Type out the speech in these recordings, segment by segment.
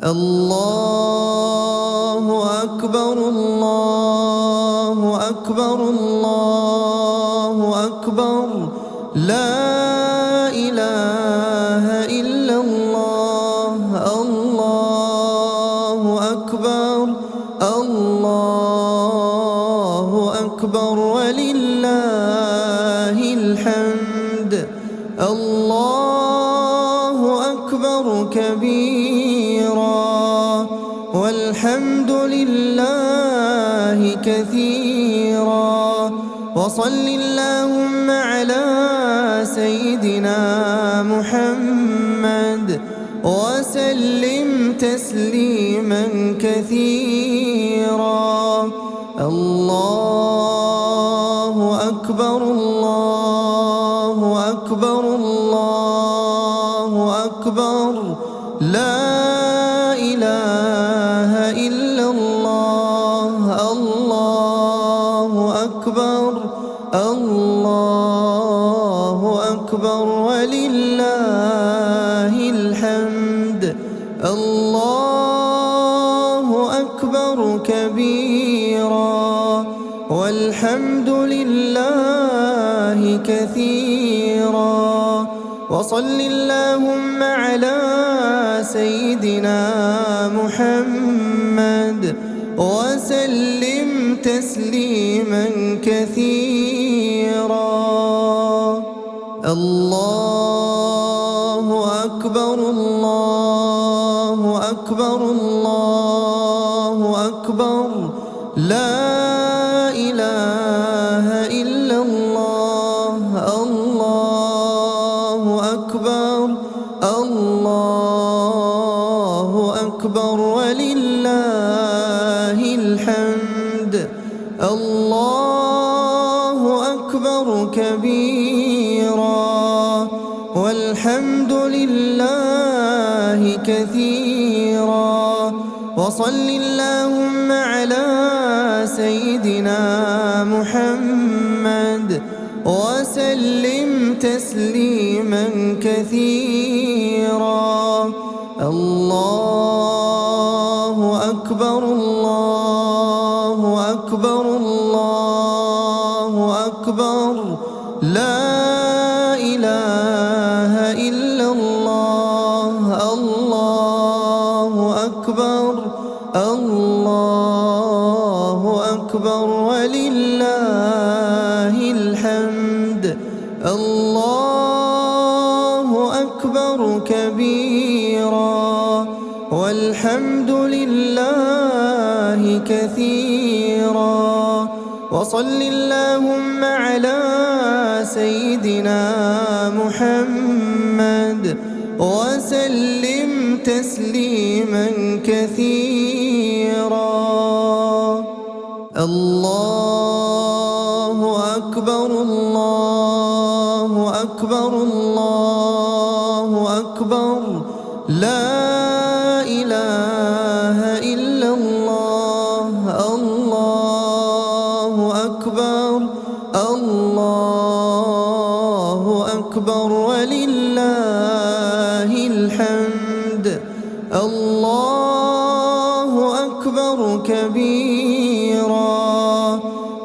الله أكبر الله أكبر الله أكبر لا إله إلا الله الله أكبر الله أكبر ولله الحمد الله أكبر كبيرا والحمد لله كثيرا وصل اللهم على سيدنا محمد وسلم تسليما كثيرا الله أكبر الله أكبر الله أكبر لا إله إلا الله الله أكبر الله أكبر ولله الحمد الله أكبر كبيرا والحمد لله كثيرا وصل اللهم على سيدنا محمد وسلم تسليما كثيرا الله أكبر الله أكبر الله أكبر لا إله إلا الله الله أكبر الله أكبر ولله الحمد الله أكبر كبيرا والحمد لله كثيرا وصل اللهم على سيدنا محمد وسلم تسليما كثيرا الله أكبر الله أكبر الله أكبر لا إله إلا الله الله أكبر الله أكبر ولله الحمد الله أكبر كبيرا والحمد لله كثيرا وصل اللهم على سيدنا محمد وسلم تسليما كثيرا الله أكبر الله أكبر الله أكبر لا إله إلا الله الله أكبر الله أكبر ولله الحمد الله أكبر كبيرا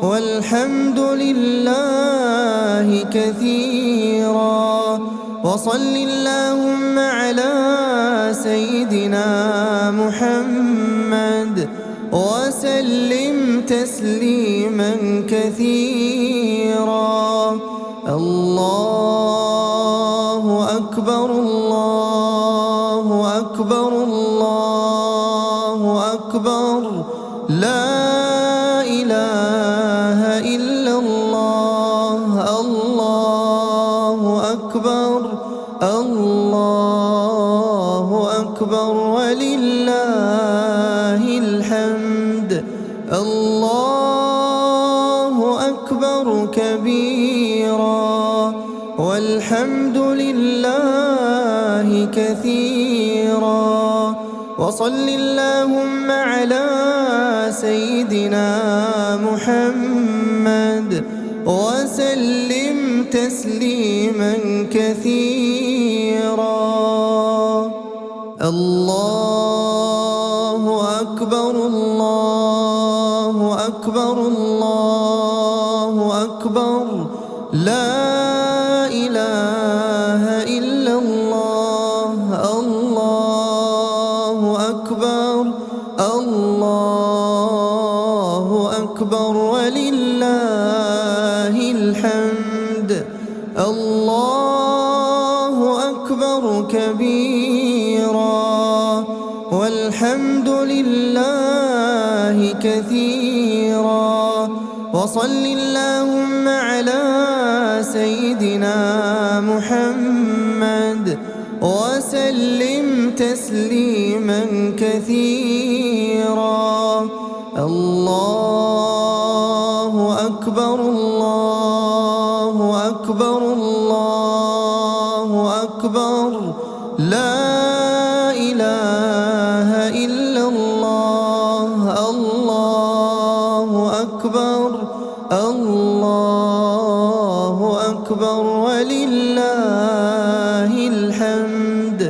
والحمد لله كثيرا وصل اللهم على سيدنا محمد وسلم تسليما كثيرا الله أكبر الله أكبر الله أكبر لا إله إلا الله الله أكبر الله أكبر ولله الحمد الله أكبر كبيرا والحمد لله كثيرا وصل اللهم على سيدنا محمد وسلم تسليما كثيرا الله أكبر الله أكبر الله أكبر لا إله إلا الله الله أكبر الله أكبر ولله الحمد الله أكبر كبيرا والحمد لله كثيرا وصل اللهم على سيدنا محمد وسلم تسليما كثيرا الله أكبر الله أكبر الله أكبر لا إله إلا الله الله أكبر الله أكبر ولله الحمد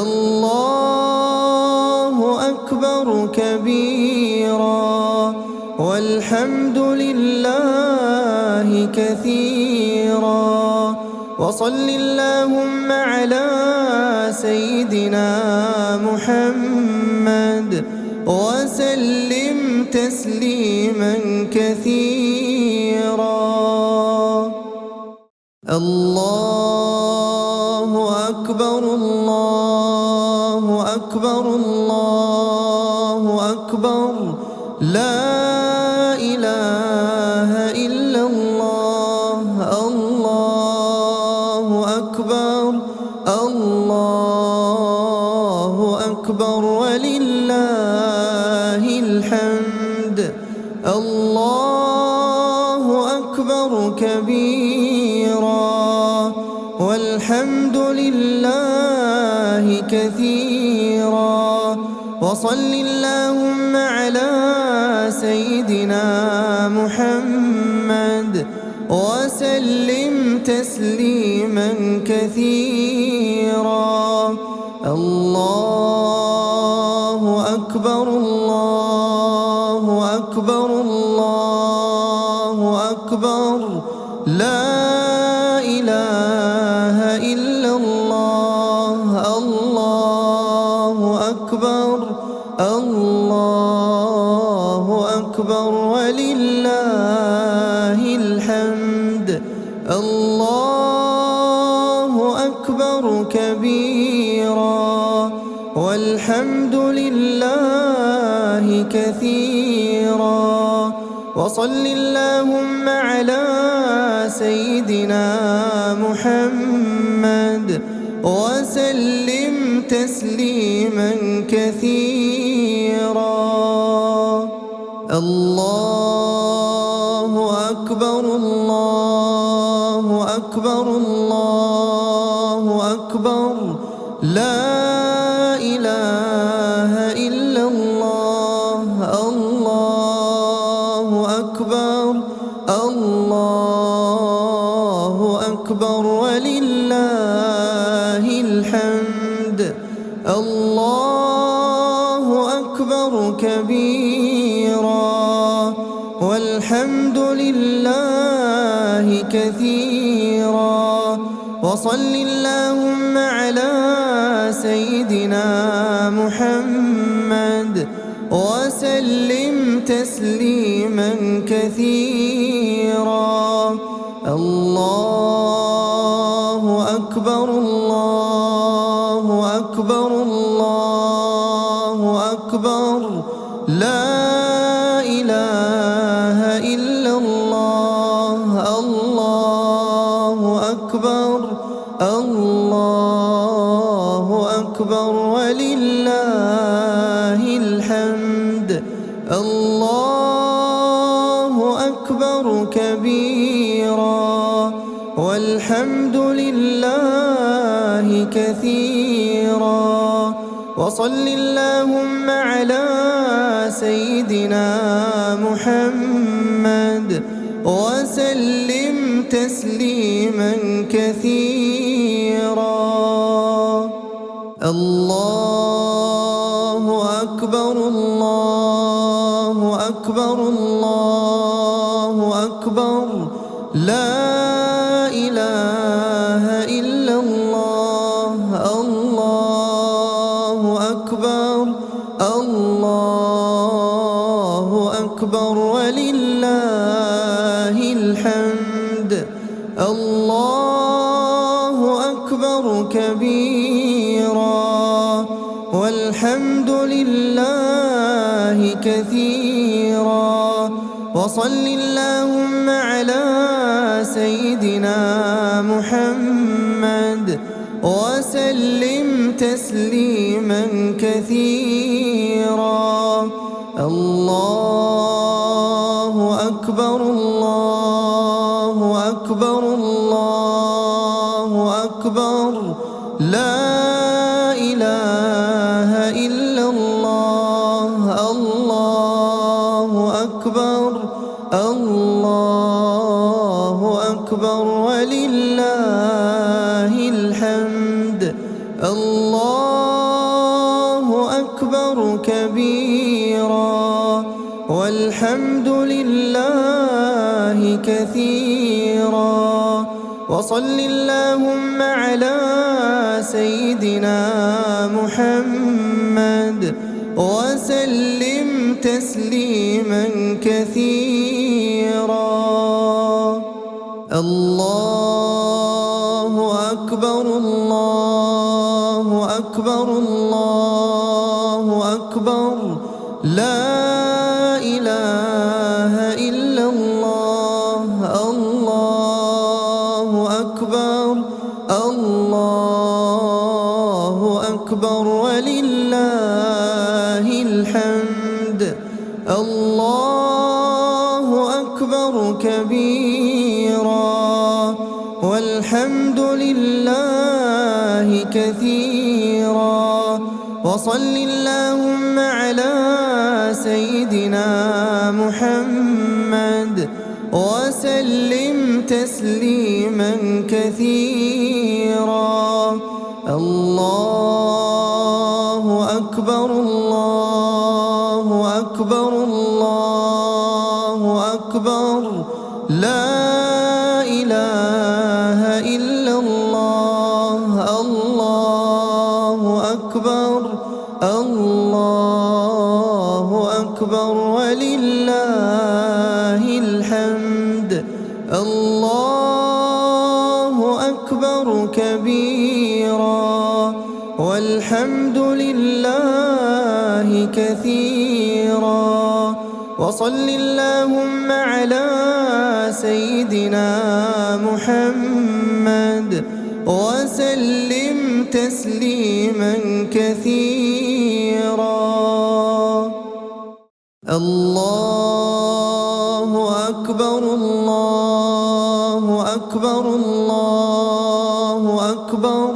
الله أكبر كبيرا والحمد لله كثيرا وصل اللهم على سيدنا محمد وسلم تسليما كثيرا الله أكبر الله أكبر الله أكبر لا إله إلا الله الله أكبر الله أكبر ولله الحمد الله أكبر كبيرا والحمد لله كثيرا وصل اللهم على سيدنا محمد وسلم تسليما كثيرا الله أكبر الله أكبر الله أكبر لا إله إلا الله الله أكبر الله أكبر ولله الحمد الله أكبر كبيرا والحمد لله كثيرا وصل اللهم على سيدنا محمد وسلم تسليما كثيرا الله أكبر الله أكبر الله أكبر لا إله إلا الله الله أكبر الله أكبر ولله الحمد الله أكبر كبيرا والحمد لله كثيرا وصل اللهم على سيدنا محمد وسلم تسليما كثيرا الله أكبر الله أكبر الله أكبر لا إله إلا الله الله أكبر الله أكبر ولله الحمد الله أكبر كبيرا والحمد لله كثيرا وصل اللهم على سيدنا محمد وسلم تسليما كثيرا الله أكبر الله أكبر الله أكبر لا إله إلا الله الله أكبر الله أكبر ولله الحمد الله أكبر كبيرا والحمد لله كثيرا وصل اللهم على سيدنا محمد وسلم تسليما كثيرا الله أكبر الله أكبر الله أكبر لا إله إلا الله الله أكبر الله أكبر ولله الحمد الله أكبر كبيرا والحمد لله كثيرا وصل اللهم على سيدنا محمد وسلم تسليما كثيرا الله أكبر الله أكبر الله أكبر لا إله إلا الله الله أكبر الله أكبر ولله الحمد الله أكبر كبيرا والحمد لله كثيرا وصل اللهم على سيدنا محمد وسلم تسليما كثيرا الله أكبر الله أكبر الله أكبر لا إله إلا الله الله أكبر الله أكبر ولله الحمد الله أكبر كبيرا والحمد لله كثيرا وصل اللهم على سيدنا محمد وسلم تسليما كثيرا الله أكبر الله أكبر الله أكبر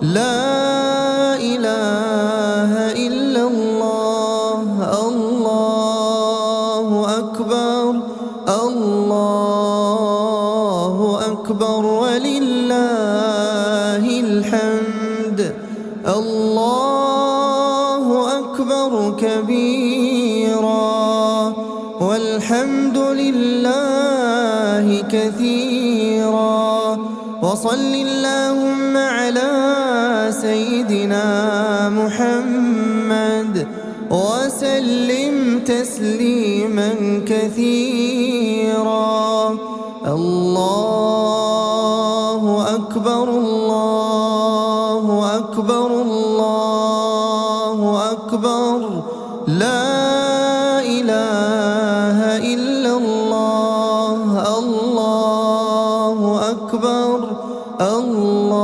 لا إله إلا الله الله أكبر الله أكبر ولله الحمد الله أكبر كبيرا والحمد لله كثيرا وصل اللهم على سيدنا محمد وسلم تسليما كثيرا الله أكبر الله أكبر الله أكبر لا إله إلا الله الله أكبر الله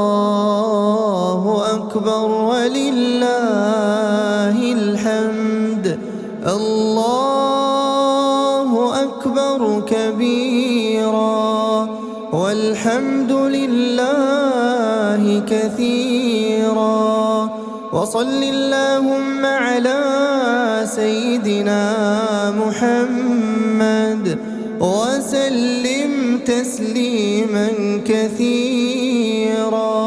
أكبر ولله الحمد الله أكبر كبيرا والحمد لله كثيرا وصل اللهم على سيدنا محمد وسلم تسليما كثيرا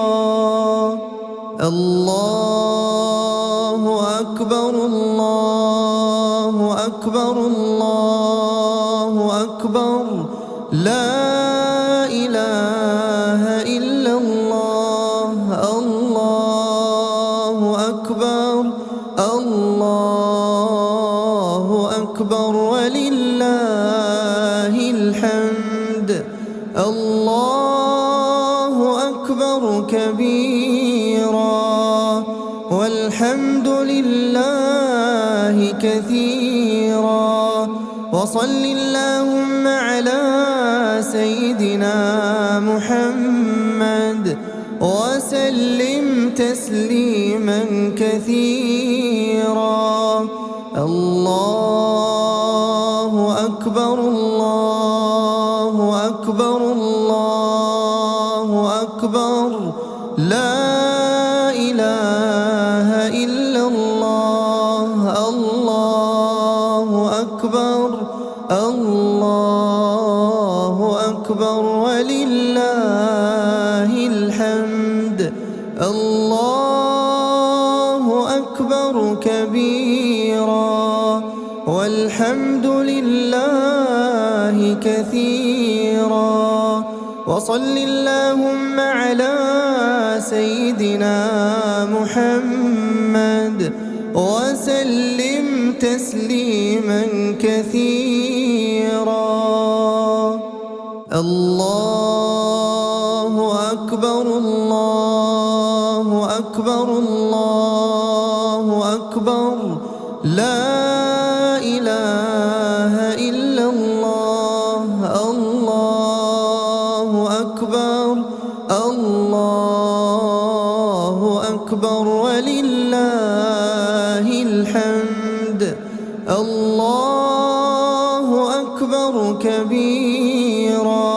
الله أكبر الله أكبر الله أكبر لا إله إلا الله الله أكبر الله أكبر ولله الحمد الله أكبر كبيرا والحمد لله كثيرا وصل اللهم على سيدنا محمد وسلم تسليما كثيرا الله أكبر الله أكبر الله أكبر لا إله إلا الله الله أكبر الله أكبر ولله الحمد الله أكبر كبيرا والحمد لله كثيرا وصل اللهم على سيدنا محمد وسلم تسليما كثيرا الله أكبر الله أكبر الله أكبر لا إله إلا الله الله أكبر الله أكبر ولله الحمد الله أكبر كبيرا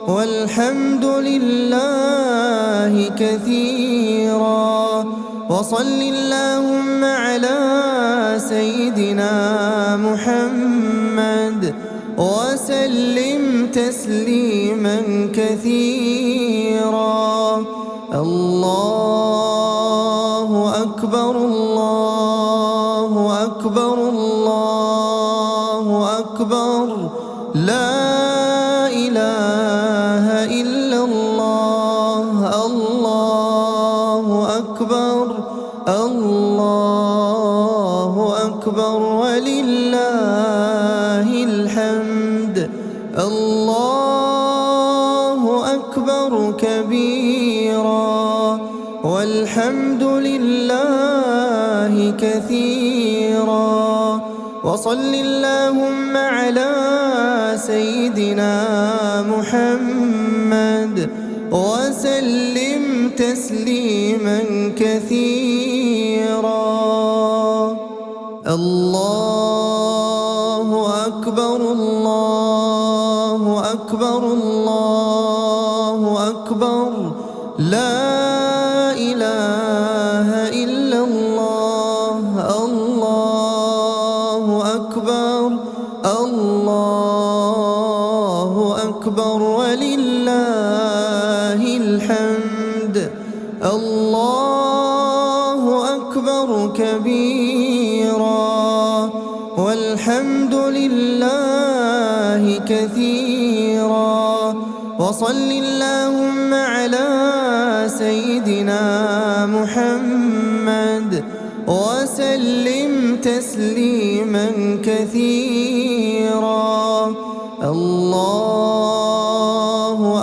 والحمد لله كثيرا وصل اللهم على سيدنا محمد وسلم تسليما كثيرا الله أكبر الله أكبر الله أكبر لا إله إلا الله الله أكبر الله أكبر ولله الحمد الله أكبر كبيرا والحمد لله كثيرا وصل اللهم على سيدنا محمد وسلم تسليما كثيرا الله أكبر الله أكبر الله أكبر لا إله إلا الله الله أكبر الله أكبر ولله الحمد الله أكبر كبيرا والحمد لله كثيرا وصل اللهم على سيدنا محمد وسلم تسليما كثيرا الله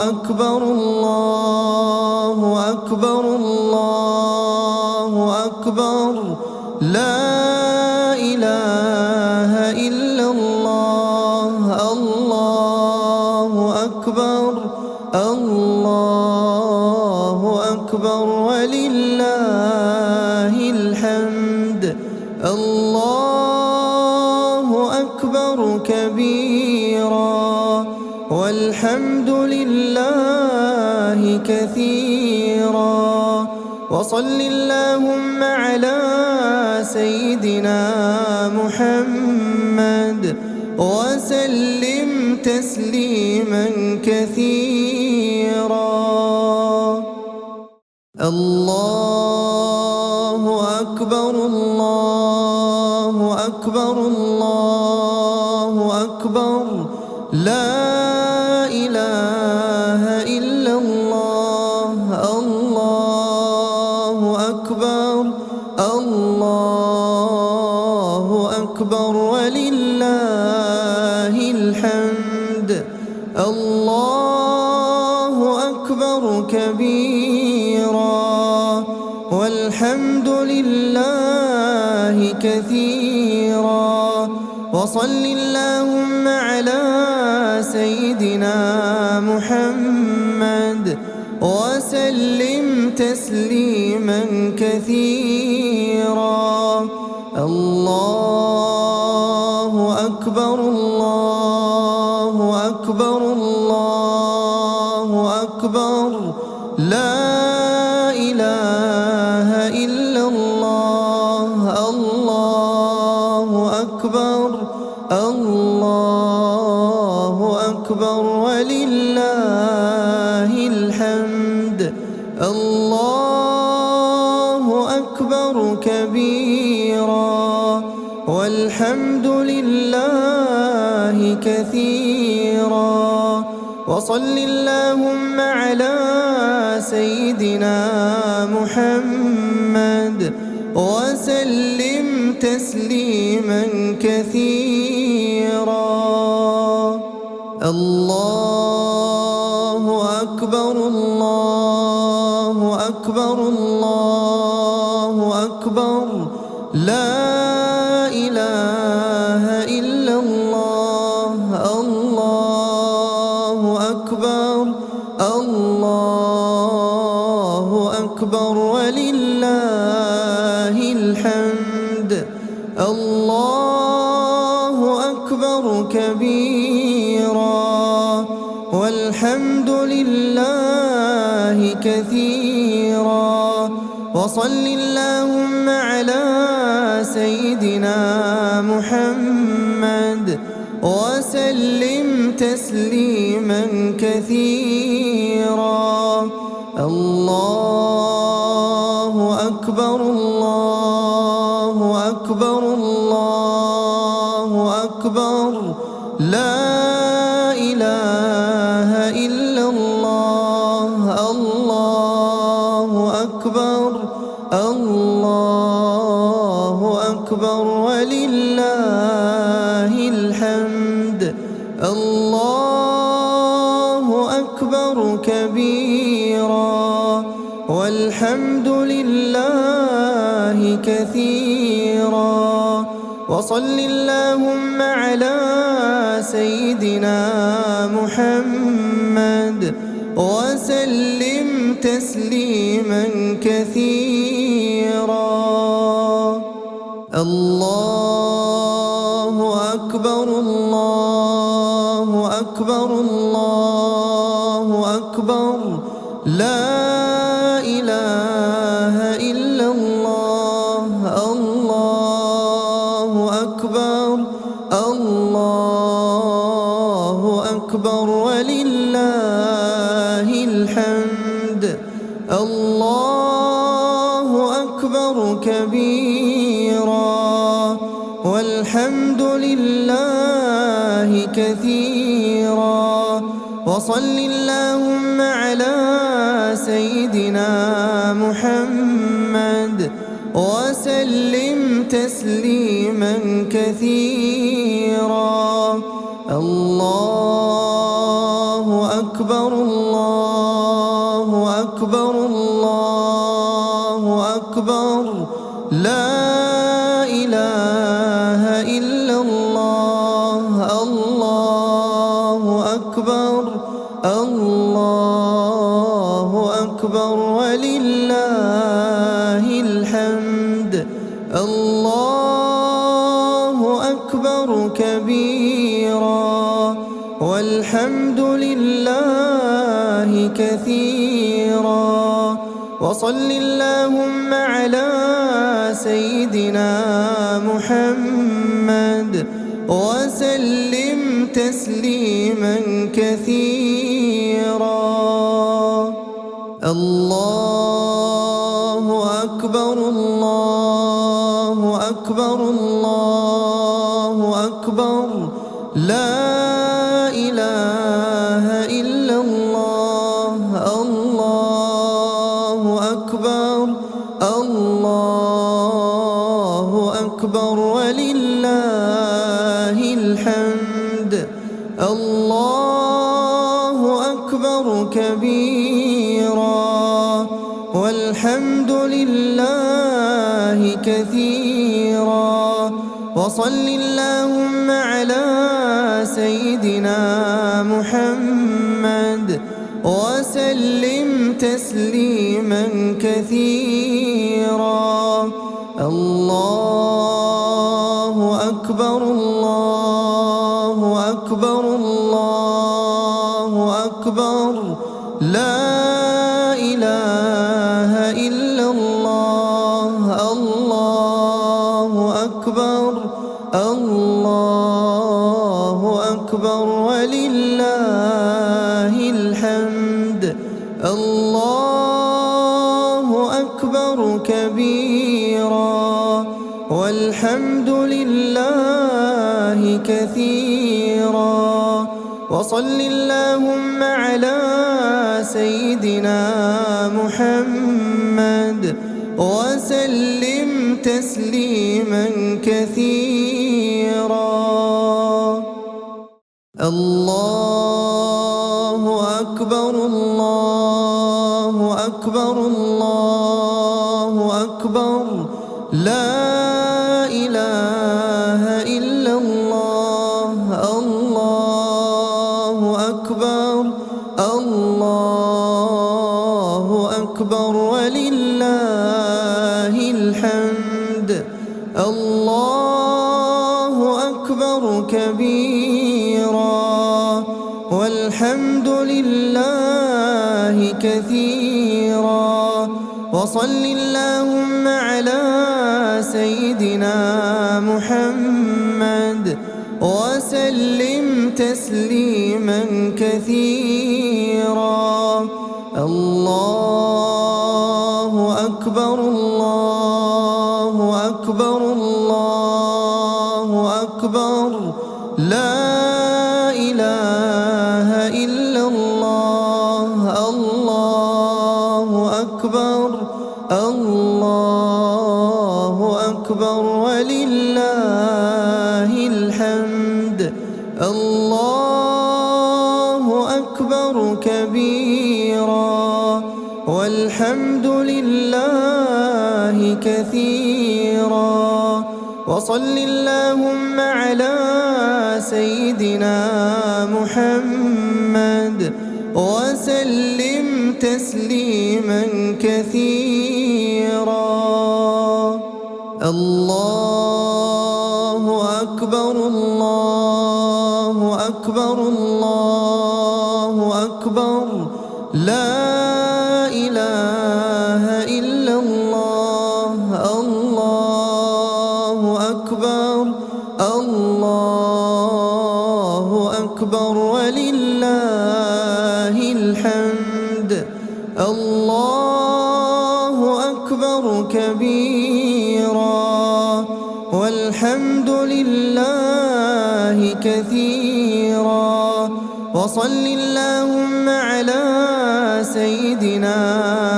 أكبر الله أكبر الله أكبر لا إله إلا الله الله أكبر الله أكبر ولله الحمد الله أكبر كبيرا والحمد لله كثيرا وصل اللهم على سيدنا محمد وسلم تسليما كثيرا الله أكبر الله أكبر أكبر الله أكبر لا إله إلا الله الله أكبر الله أكبر ولله الحمد الله أكبر كبيرا والحمد لله كثيرا وصل اللهم على سيدنا محمد وسلم تسليما كثيرا الله أكبر الله أكبر الله أكبر لا إله إلا الله الله أكبر الله أكبر ولله الحمد الله أكبر كبيرا والحمد لله كثيرا وصل اللهم على سيدنا محمد وسلم تسليما كثيرا الله أكبر الله أكبر الله أكبر لا إله إلا الله الله أكبر الله أكبر ولله الحمد الله أكبر كبيرا والحمد لله كثيرا وصل اللهم على سيدنا محمد وسلم تسليما كثيرا الله أكبر الله أكبر الله أكبر لا إله إلا الله الله أكبر الله أكبر ولله الحمد الله أكبر كبيرا والحمد لله كثيرا وصل اللهم على سيدنا محمد وسلم تسليما كثيرا الله أكبر الله أكبر الله أكبر لا إله إلا الله الله أكبر الله أكبر ولله الحمد الله أكبر كبيرا والحمد لله كثيرا وصل اللهم على سيدنا محمد وسلم تسليما كثيرا الله أكبر الله أكبر الله أكبر لا إله إلا الله الله أكبر الله أكبر ولله الحمد الله أكبر كبيرا والحمد لله كثيرا وصل اللهم على سيدنا محمد وسلم تسليما كثيرا الله أكبر الله أكبر الله الله أكبر لا إله إلا الله الله أكبر الله أكبر ولله الحمد الله أكبر كبيرا والحمد لله كثيرا وصل اللهم على سيدنا محمد وسلم تسليما كثيرا الله أكبر الله أكبر الله أكبر لا إله إلا الله الله أكبر الله أكبر ولله الحمد الله أكبر كبيرا والحمد لله كثيرا وصل اللهم على سيدنا محمد وسلم تسليما كثيرا الله أكبر الله أكبر الله أكبر لا إله إلا الله الله أكبر الله أكبر ولله الحمد الله أكبر كبيرا والحمد لله كثيرا وصل اللهم على سيدنا محمد وسلم تسليما كثيرا الله أكبر الله أكبر الله أكبر لا إله إلا الله الله أكبر الله أكبر ولله الحمد الله أكبر كبيرا والحمد لله كثيرا وصل اللهم على سيدنا محمد وسلم تسليما كثيرا الله أكبر الله أكبر الله أكبر لا إله إلا الله الله أكبر الله أكبر ولله الحمد الله أكبر كبيرا والحمد لله كثيرا وصل اللهم على سيدنا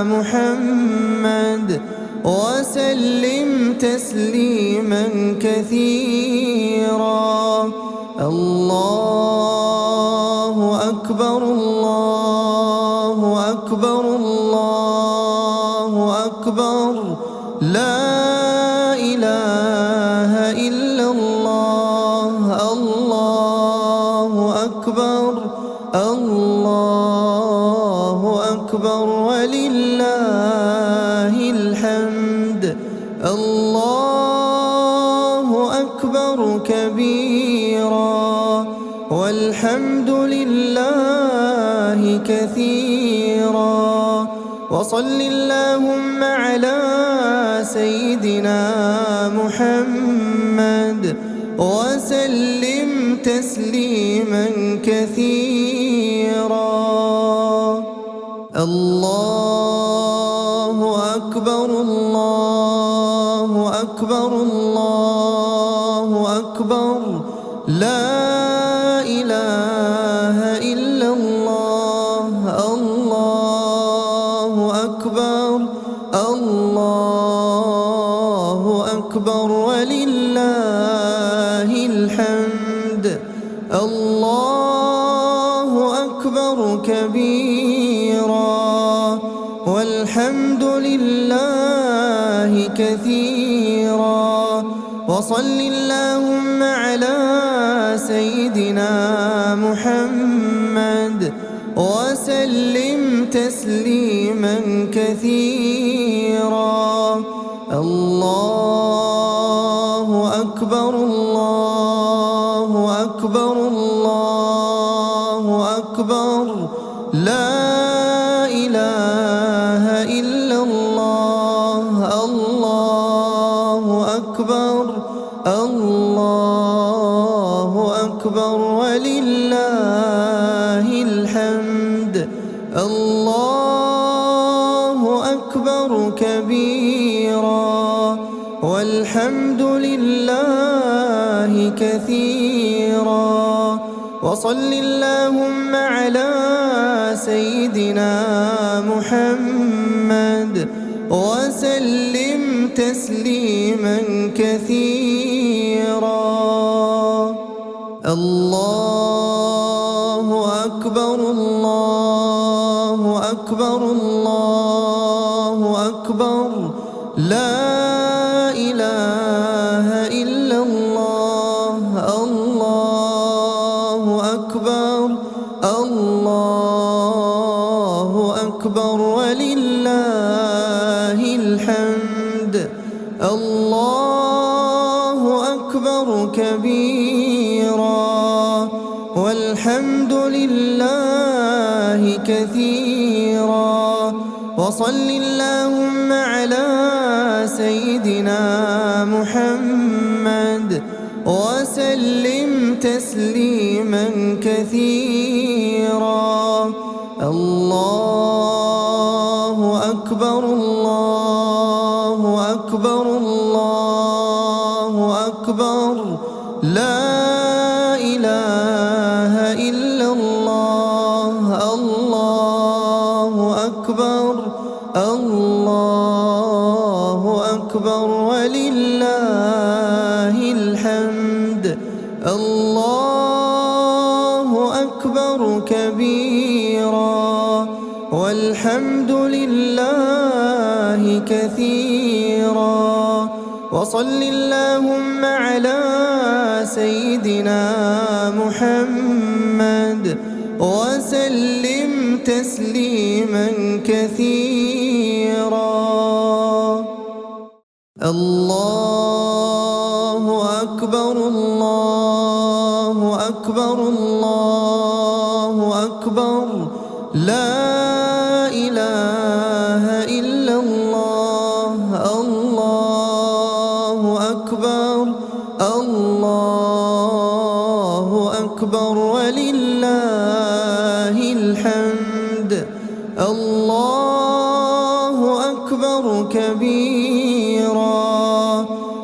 محمد وسلم تسليما كثيرا الله أكبر الله أكبر الله أكبر لا إله إلا الله الله أكبر الله أكبر ولله الحمد الله أكبر كبيرا والحمد لله كثيرا وصل اللهم على سيدنا محمد وسلم تسليما كثيرا الله أكبر الله أكبر الله أكبر لا إله إلا الله الله أكبر الله أكبر ولله الحمد الله أكبر كبيرا والحمد لله كثيرا وصل اللهم على سيدنا محمد وسلم تسليما كثيرا الله أكبر الله أكبر الله أكبر لا إله إلا الله الله أكبر الله أكبر ولله الحمد الله أكبر كبيرا والحمد لله كثيرا وصل اللهم على سيدنا محمد وسلم تسليما كثيرا الله أكبر الله أكبر الله أكبر لا إله إلا الله الله أكبر الله أكبر ولله الحمد الله أكبر كبيرا والحمد لله كثيرا وصل اللهم على سيدنا محمد وسلم تسليما كثيرا الله أكبر الله أكبر الله أكبر لا إله إلا الله الله أكبر الله أكبر ولله الحمد الله أكبر كبيرا والحمد لله كثيرا وصل اللهم على سيدنا محمد وسلم تسليما كثيرا الله أكبر الله أكبر الله أكبر لا إله إلا الله الله أكبر الله أكبر ولله الحمد الله أكبر كبيرا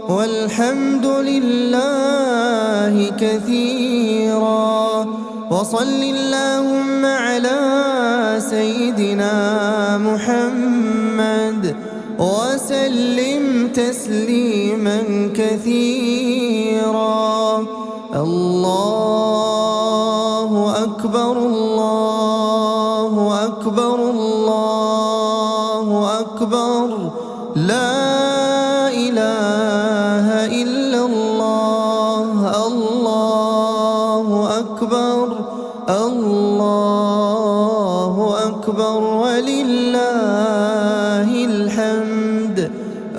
والحمد لله كثيرا وصل اللهم على سيدنا محمد وسلم تسليما كثيرا الله أكبر الله أكبر الله أكبر لا إله إلا الله الله أكبر الله أكبر ولله الحمد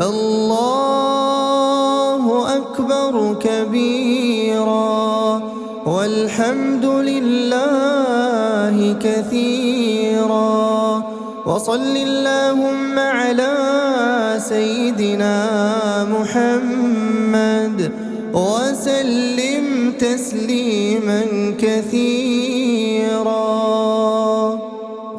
الله أكبر كبيرا والحمد لله كثيرا وصل اللهم على سيدنا محمد وسلم تسليما كثيرا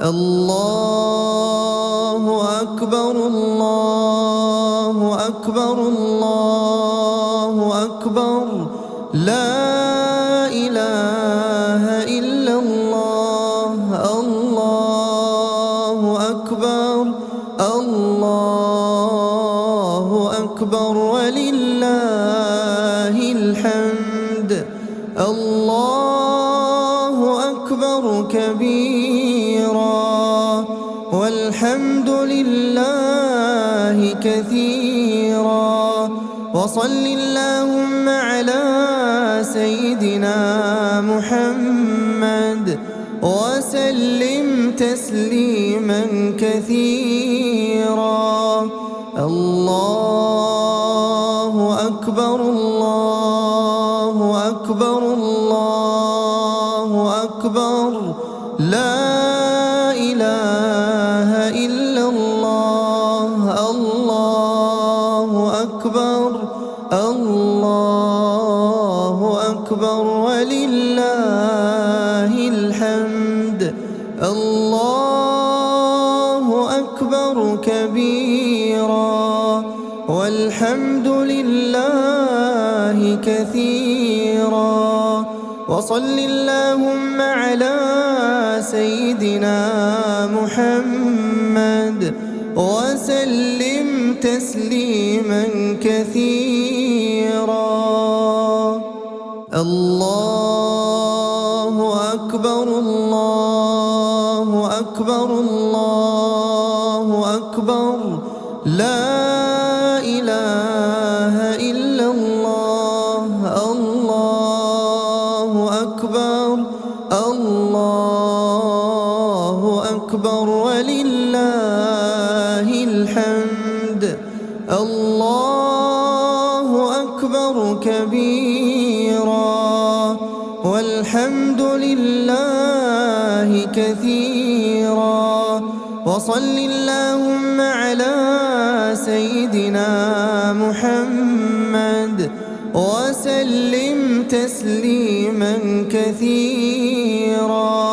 الله أكبر الله أكبر الله أكبر لا إله إلا الله. الله أكبر الله أكبر ولله الحمد. الله أكبر كبيرا والحمد لله كثيرا. وصل اللهم على سيدنا محمد وسلم تسليما كثيرا. الله أكبر الله أكبر الله أكبر. لا إله إلا الله. الله أكبر الله أكبر ولله الحمد. الله أكبر كبيرا والحمد لله كثيرا. وصل اللهم على سيدنا محمد وسلم تسليما كثيرا. الله أكبر الله أكبر الله أكبر. لا إله إلا الله. الله أكبر الله أكبر ولله الحمد. الله أكبر كبيرا والحمد لله كثيرا. وصل اللهم على سيدنا محمد وسلم تسليما كثيرا.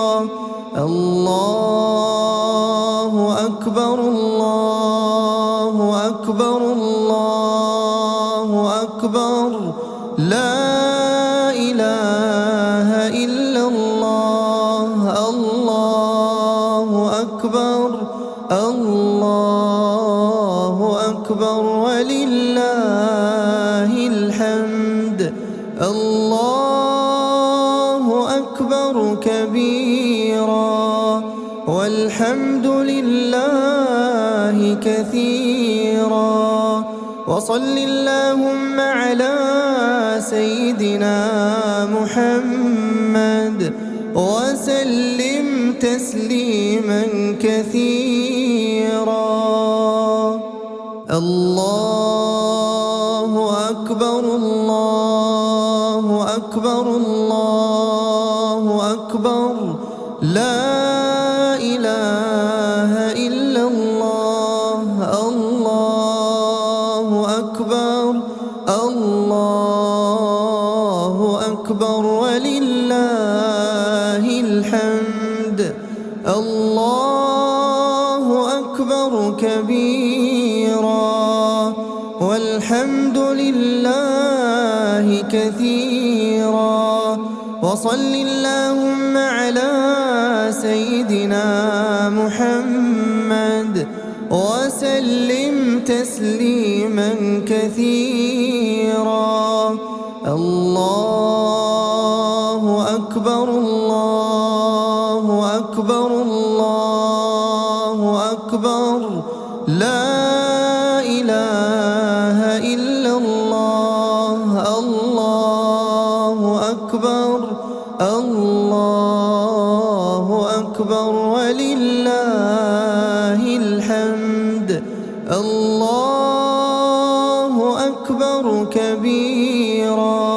الله أكبر الله أكبر الله أكبر. لا إله إلا الله. الله أكبر الله أكبر ولله الحمد. الله أكبر كبيرا والحمد لله كثيرا. وصل اللهم على سيدنا محمد وسلم تسليما كثيرا. الله أكبر الله أكبر الله أكبر. لا إله إلا الله. الله أكبر الله أكبر ولله الحمد. الله أكبر كبيرا والحمد لله كثيرا. وصل اللهم على سيدنا محمد وسلم تسليما كثيرا. الله أكبر الله أكبر الله أكبر. لا إله إلا الله. الله أكبر الله أكبر ولله الحمد. الله أكبر كبيرا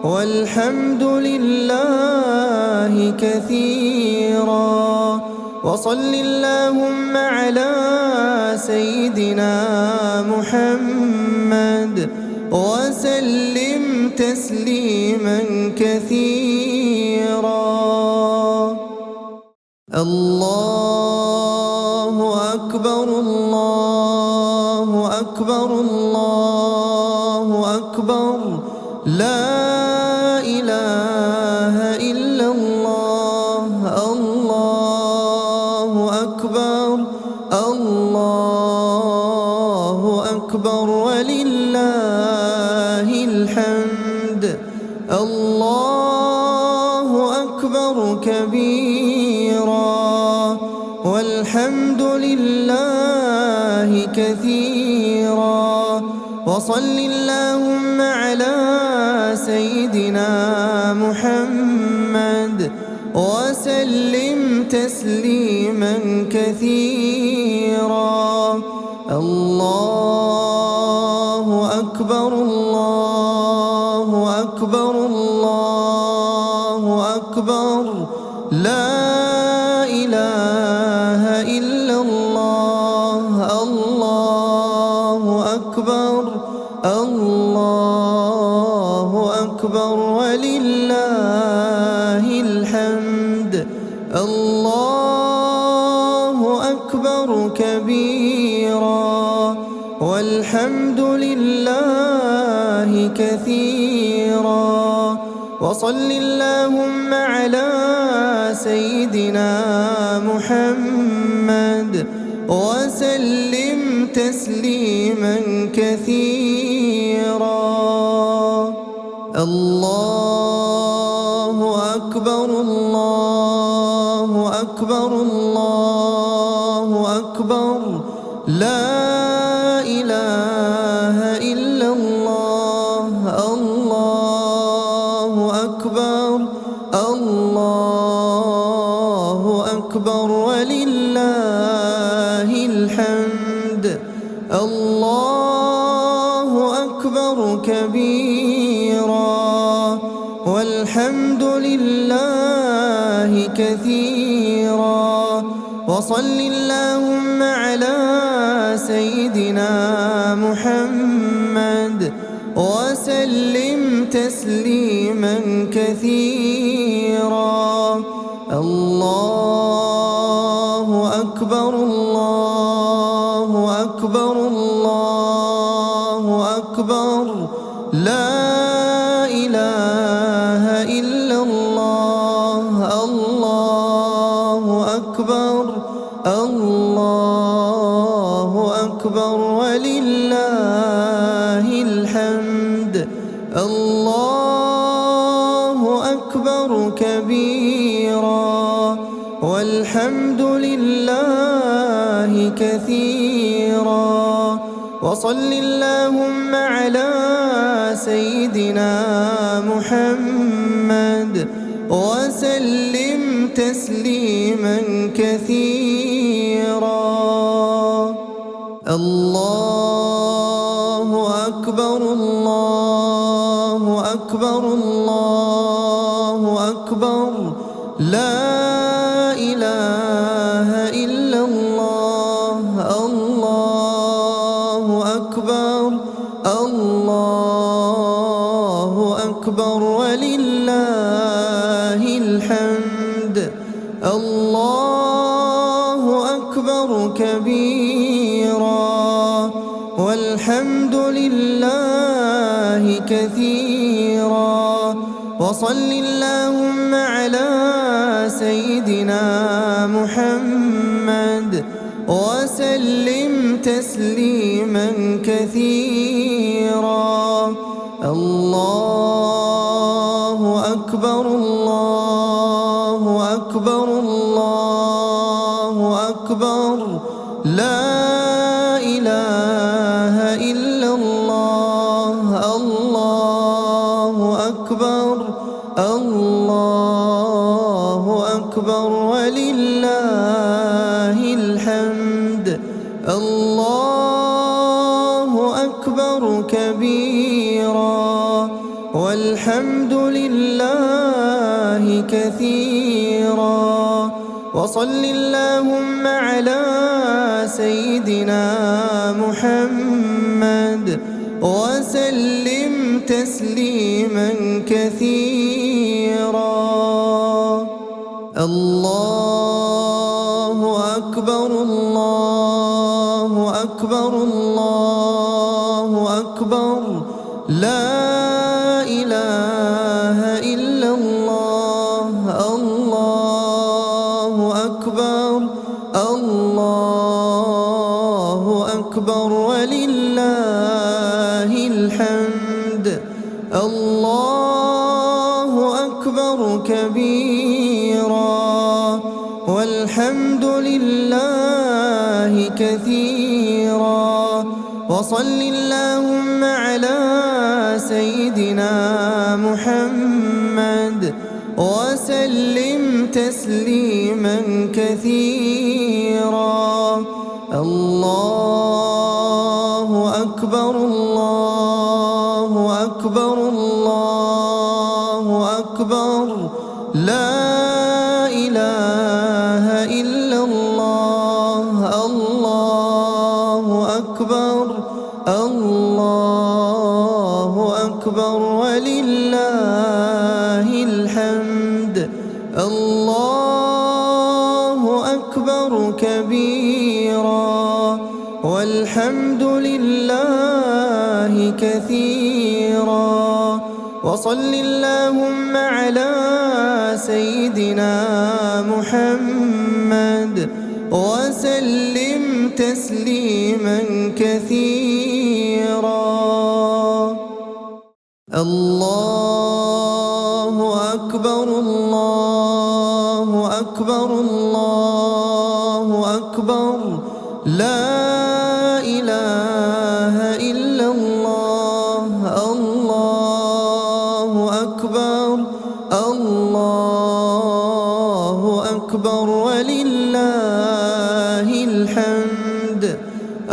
والحمد لله كثيرا. وصل اللهم على سيدنا محمد وسلم تسليما كثيرا. الله أكبر الله أكبر الله أكبر. لا إله إلا الله. الله أكبر الله أكبر ولله الحمد. الله أكبر كبيرا والحمد لله كثيرا. وصل اللهم على سيدنا محمد وسلم تسليما كثيرا. الله أكبر الله أكبر الله أكبر لا إله إلا الله. الله أكبر الله أكبر ولله الحمد. الله أكبر كبيرا والحمد لله كثيرا. وصل اللهم على سيدنا محمد وسلم تسليما كثيرا. الله أكبر الله أكبر الله أكبر لا إله إلا الله. الله أكبر الله أكبر ولله الحمد. الله أكبر كبيرا والحمد لله كثيرا. وصل اللهم على سيدنا محمد وسلم تسليما كثيرا. الله أكبر الله أكبر الله أكبر لا إله إلا الله. الله أكبر الله أكبر ولله الحمد. الله أكبر كبيرا والحمد لله كثيرا. وصل اللهم على سيدنا محمد وسلم تسليما كثيرا. الله أكبر الله أكبر الله أكبر لا إله إلا الله. الله أكبر الله أكبر ولله الحمد. الله أكبر كبيرا والحمد لله كثيرا. وصل اللهم على سيدنا محمد وسلم تسليما كثيرا. الله أكبر الله أكبر الله أكبر لا إله إلا الله. الله أكبر الله أكبر ولله الحمد. الله أكبر كبيرا والحمد لله كثيرا. وصل اللهم على سيدنا محمد وسلم تسليما كثيرا. الله أكبر الله أكبر الله أكبر لا إله الله أكبر كبيرا والحمد لله كثيرا وصل اللهم على سيدنا محمد وسلم تسليما كثيرا الله أكبر الله أكبر الله أكبر لا إله إلا الله الله أكبر الله أكبر ولله الحمد الله أكبر كبيرا والحمد لله كثيرا وصل اللهم على سيدنا محمد وسلم تسليما كثيرا الله أكبر الله أكبر الله أكبر لا إله إلا الله الله أكبر الله أكبر ولله الحمد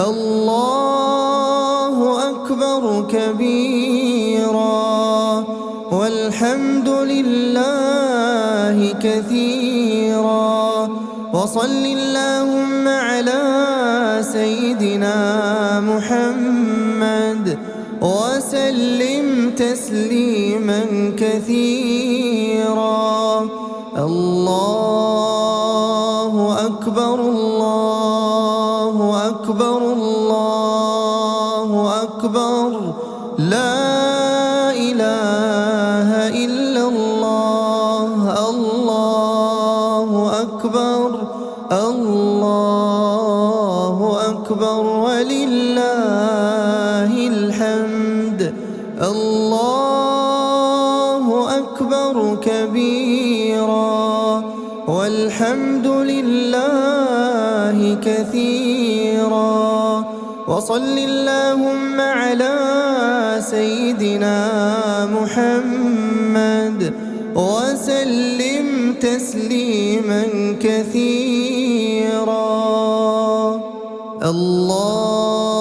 الله أكبر كبيرا والحمد لله كثيرا وصل اللهم على سيدنا محمد وسلم تسليما كثيرا الله أكبر الله أكبر الله أكبر لا إله إلا الله الله أكبر الله أكبر ولله الحمد الله أكبر كبيرا والحمد لله كثيرا وصل اللهم على سيدنا محمد وسلم تسليما كثيرا الله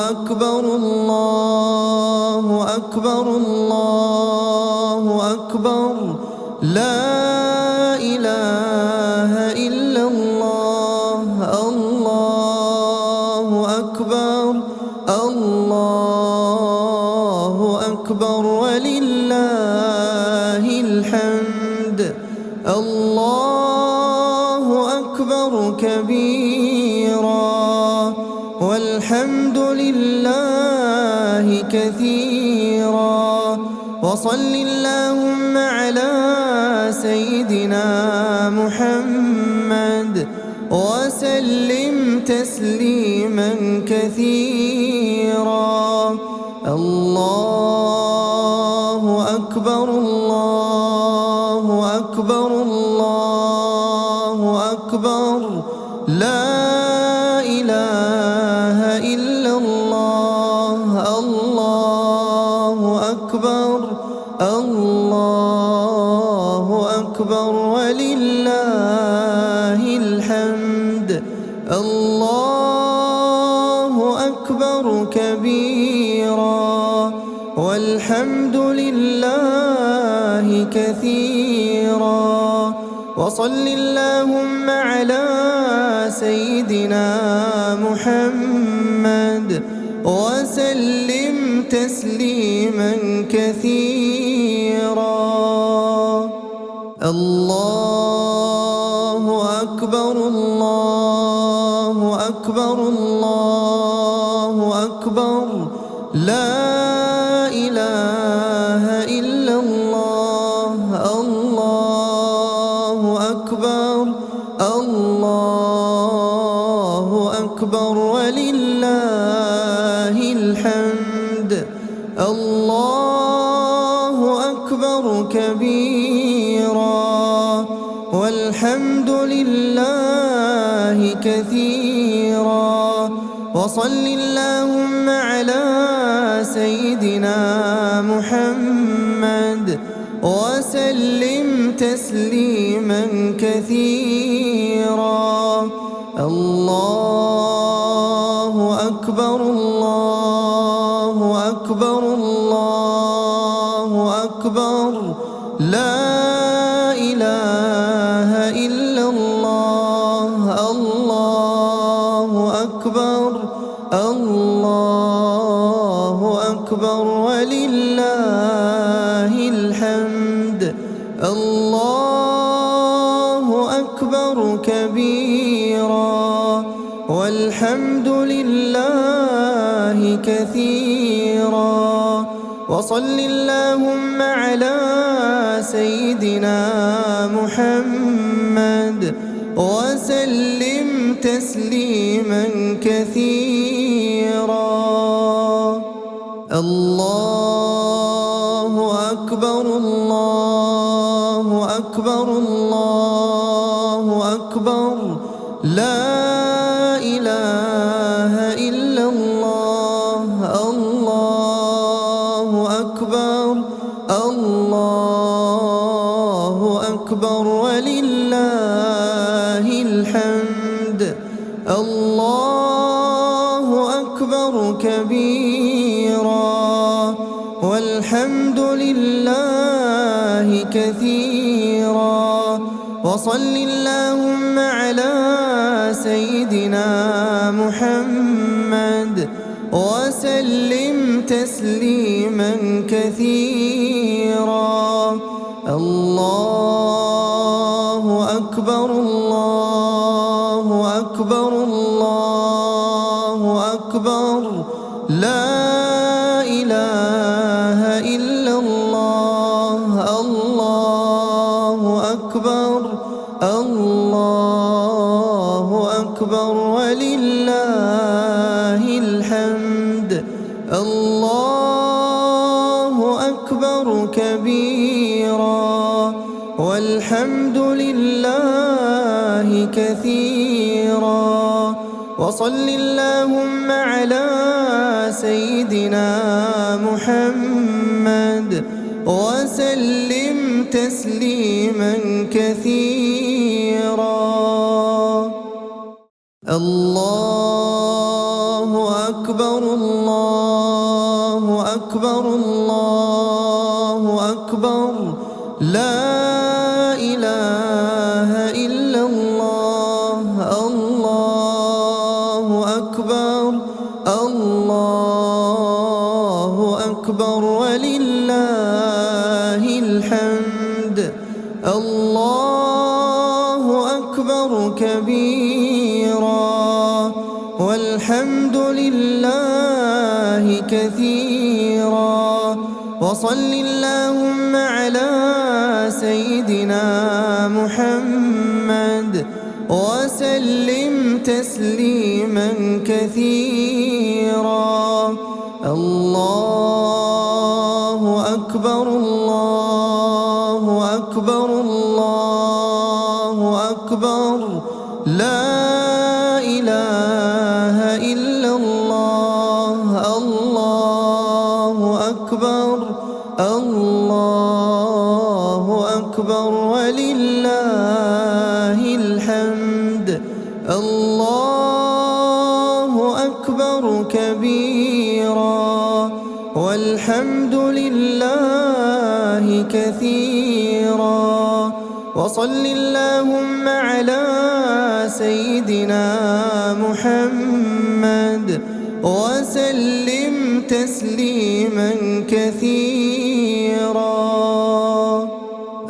أكبر الله أكبر الله أكبر لا إله إلا الله الله أكبر الله أكبر ولله الحمد الله أكبر كبيرا والحمد لله كثيرا وصل اللهم على سيدنا محمد وسلم تسليما كثيرا الله أكبر الله أكبر الله أكبر لا إله إلا الله الله أكبر الله أكبر ولله الحمد الله أكبر كبيرا والحمد لله كثيرا وصل اللهم على سيدنا محمد وسلم تسليما كثيرا الله أكبر الله أكبر الله أكبر لا إله إلا الله الله أكبر الله أكبر ولله الحمد الله أكبر كبيرا والحمد لله كثيرا وصل اللهم على سيدنا محمد وسلم تسليما كثيرا الله أكبر الله أكبر الله أكبر لا إله إلا الله الله أكبر الله أكبر ولله الحمد الله أكبر كبيرا والحمد لله كثيرا وصل اللهم على سيدنا محمد وسلم تسليما كثيرا الله أكبر الله أكبر الله أكبر لا إله إلا الله الله أكبر الله أكبر ولله الحمد الله أكبر كبيرا والحمد لله كثيرا وصل اللهم على سيدنا محمد وسلم تسليما كثيرا الله أكبر الله أكبر الله أكبر لا إله إلا الله الله أكبر الله أكبر ولله الحمد الله أكبر كبيرا والحمد لله كثيرا وصل اللهم على سيدنا محمد وسلم تسليما كثيرا الله أكبر الله أكبر الله أكبر لا إله إلا الله الله أكبر الله أكبر ولله الحمد الله أكبر كبيرا والحمد لله كثيرا وصل اللهم على سيدنا محمد وسلم تسليما كثيرا الله أكبر الله أكبر الله أكبر لا إله إلا الله الله أكبر الله أكبر ولله الحمد الله أكبر كبيرا والحمد لله كثيرا وصل اللهم على سيدنا محمد وسلم تسليما كثيرا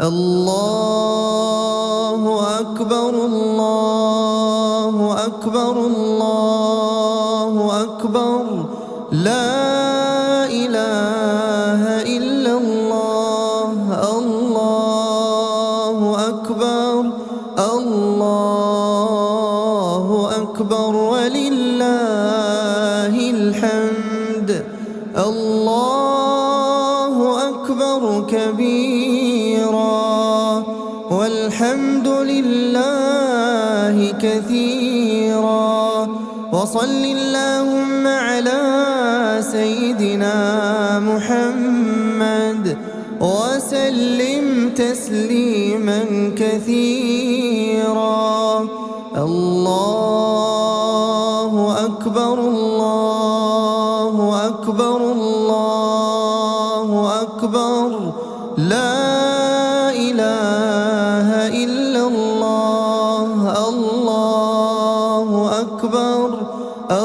الله أكبر الله أكبر الله أكبر لا إله إلا الله الله أكبر الله أكبر ولله الحمد الله أكبر أكبر كبيرا والحمد لله كثيرا وصل اللهم على سيدنا محمد وسلم تسليما كثيرا الله أكبر الله أكبر الله أكبر لا إله إلا الله الله أكبر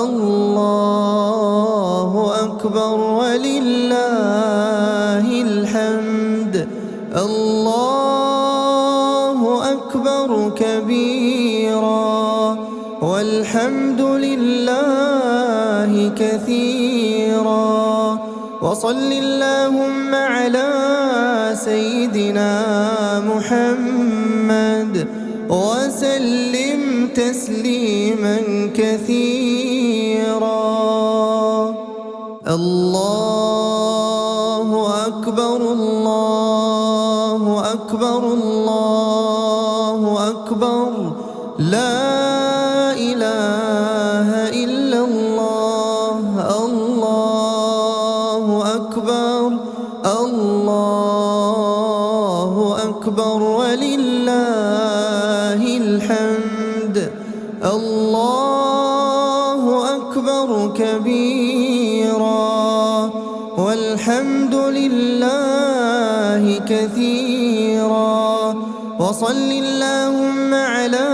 الله أكبر ولله الحمد الله أكبر كبيرا والحمد لله كثيرا وصل اللهم على سيدنا محمد وسلم تسليما كثيرا الله أكبر الله أكبر الله أكبر لا إله إلا الله الله أكبر الله أكبر ولله الحمد الله أكبر كبيرا والحمد لله كثيرا وصل اللهم على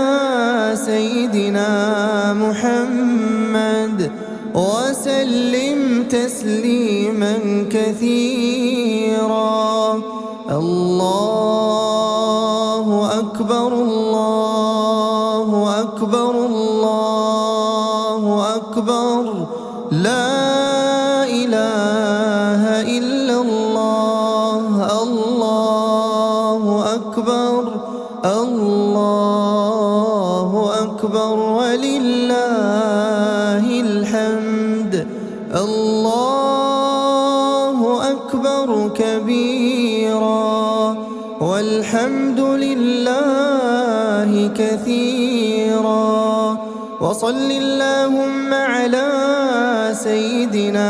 سيدنا محمد وسلم تسليما كثيرا الله أكبر الله أكبر الله أكبر لا إله إلا الله الله أكبر الله أكبر ولله الحمد الله أكبر كبيرا والحمد لله كثيرا وصل اللهم على سيدنا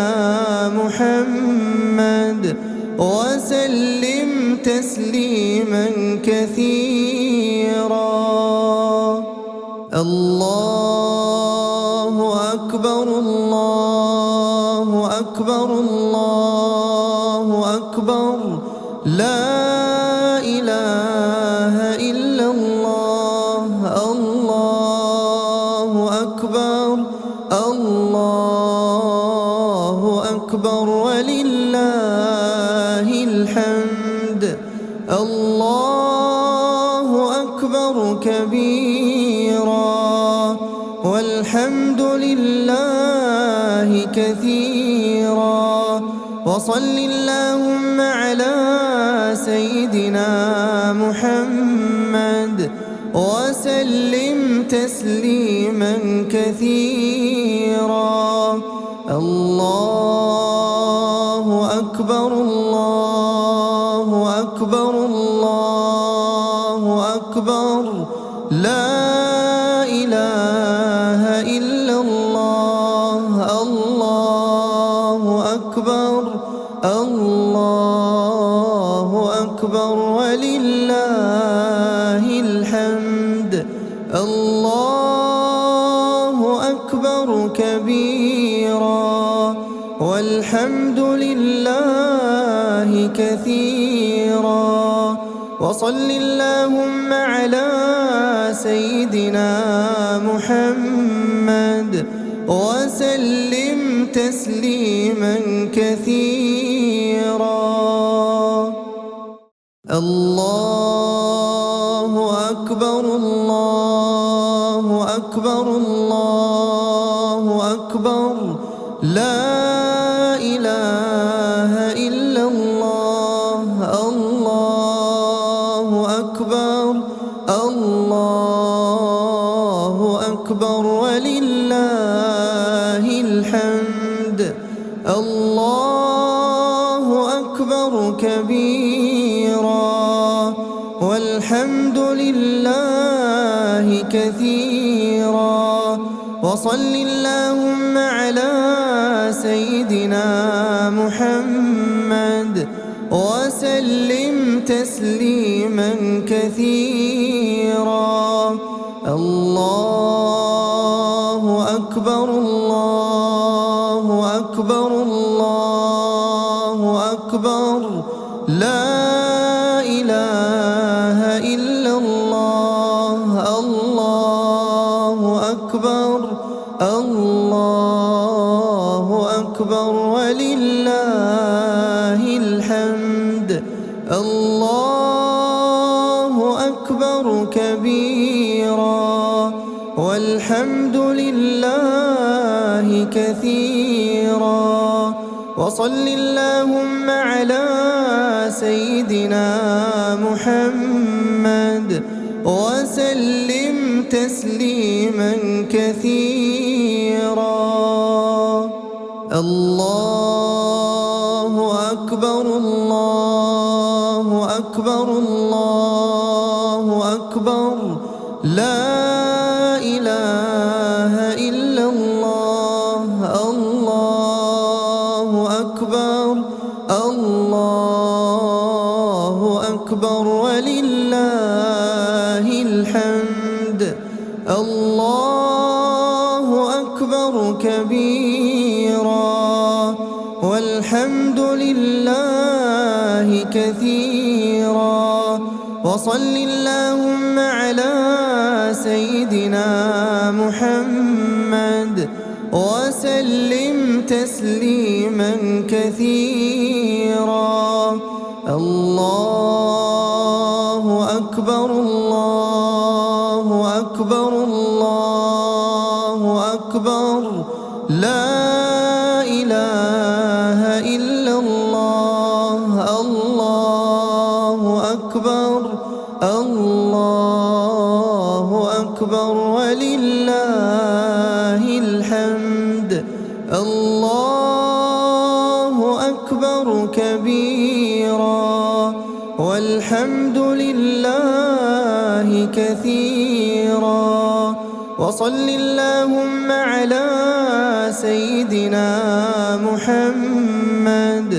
محمد وسلم تسليما كثيرا الله أكبر الله أكبر الله أكبر لا إله إلا الله الله أكبر الله أكبر ولله الحمد الله أكبر كبيرا والحمد لله كثيرا وصل اللهم على سيدنا محمد وسلم تسليما كثيرا الله أكبر الله أكبر الله أكبر لا إله إلا الله الله أكبر الله أكبر ولله الحمد الله أكبر كبيرا والحمد لله كثيرا وصل اللهم على سيدنا محمد وسلم تسليما كثيرا الله أكبر الله أكبر الله أكبر لا إله إلا الله الله أكبر الله أكبر ولله الحمد الله أكبر كبيرا والحمد لله كثيرا وصل اللهم على سيدنا محمد وسلم تسليما كثيرا. الله أكبر الله أكبر الله أكبر لا إله إلا الله. الله أكبر الله أكبر ولله الحمد. الله أكبر كبيرا والحمد لله كثيرا وصل اللهم على سيدنا محمد وسلم تسليما كثيرا. الله أكبر الله أكبر الله أكبر لا إله إلا الله. الله أكبر الله أكبر ولله الحمد. الله أكبر كبيرا والحمد لله كثيرا وصل اللهم على سيدنا محمد وسلم تسليما كثيرا. الله أكبر الله أكبر الله أكبر لا إله إلا الله. الله أكبر الله أكبر ولله الحمد. الله أكبر كبيرا والحمد لله كثيرا وصل اللهم على سيدنا محمد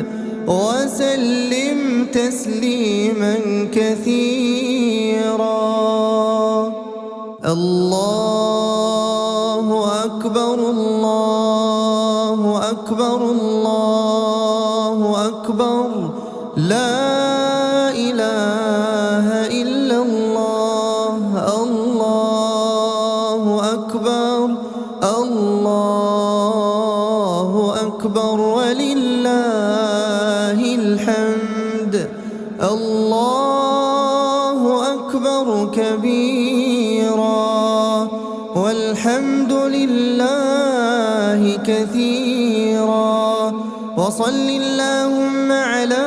وسلم تسليما كثيرا. الله أكبر الله أكبر الله أكبر لا إله إلا الله. الله أكبر الله أكبر ولله الحمد. الله أكبر كبيرا والحمد لله كثيرا وصل اللهم على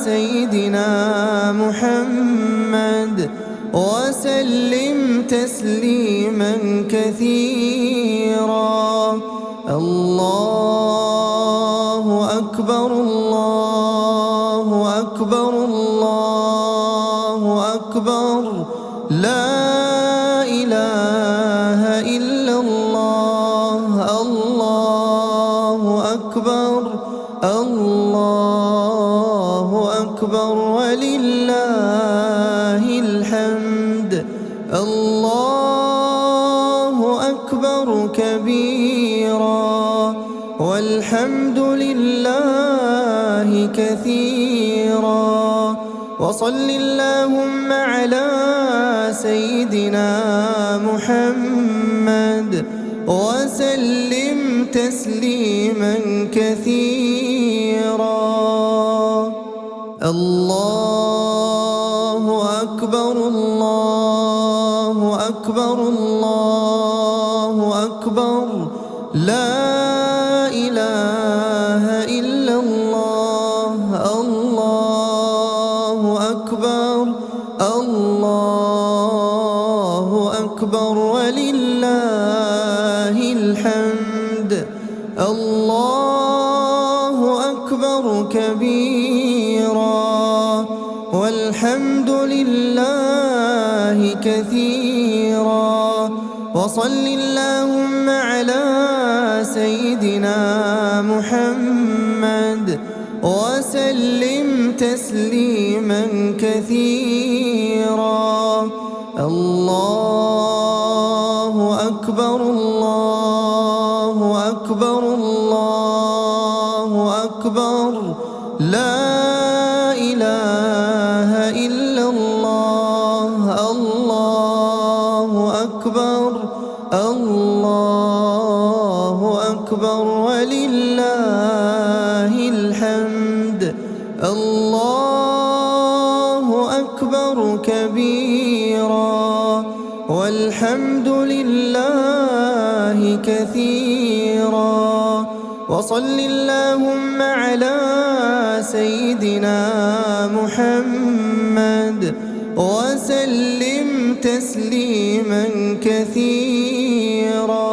سيدنا محمد وسلم تسليما كثيرا. الله أكبر الله أكبر الله أكبر لا إله إلا الله. الله أكبر الله أكبر ولله الحمد. الله أكبر كبيرا والحمد لله كثيرا وصل اللهم على سيدنا محمد وسلم تسليما كثيرا. الله أكبر الله أكبر الله أكبر لا إله إلا الله. الله أكبر الله أكبر ولله الحمد. الله أكبر كبيرا والحمد لله كثيرا وصل اللهم على سيدنا محمد وسلم تسليما كثيرا. الله أكبر الله أكبر الله أكبر لا إله إلا الله. الله أكبر الله أكبر ولله الحمد. الله أكبر كبيرا والحمد لله كثيرا وصل اللهم على سيدنا محمد وسلم تسليما كثيرا.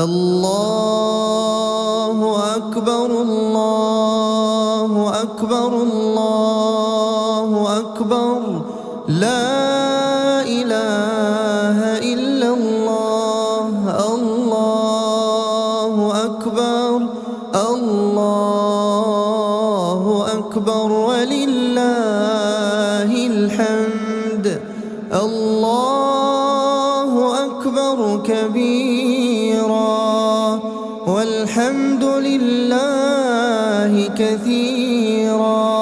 الله أكبر الله أكبر الله أكبر لا إله إلا الله. الله أكبر الله أكبر ولله الحمد. الله أكبر كبيرا والحمد لله كثيرا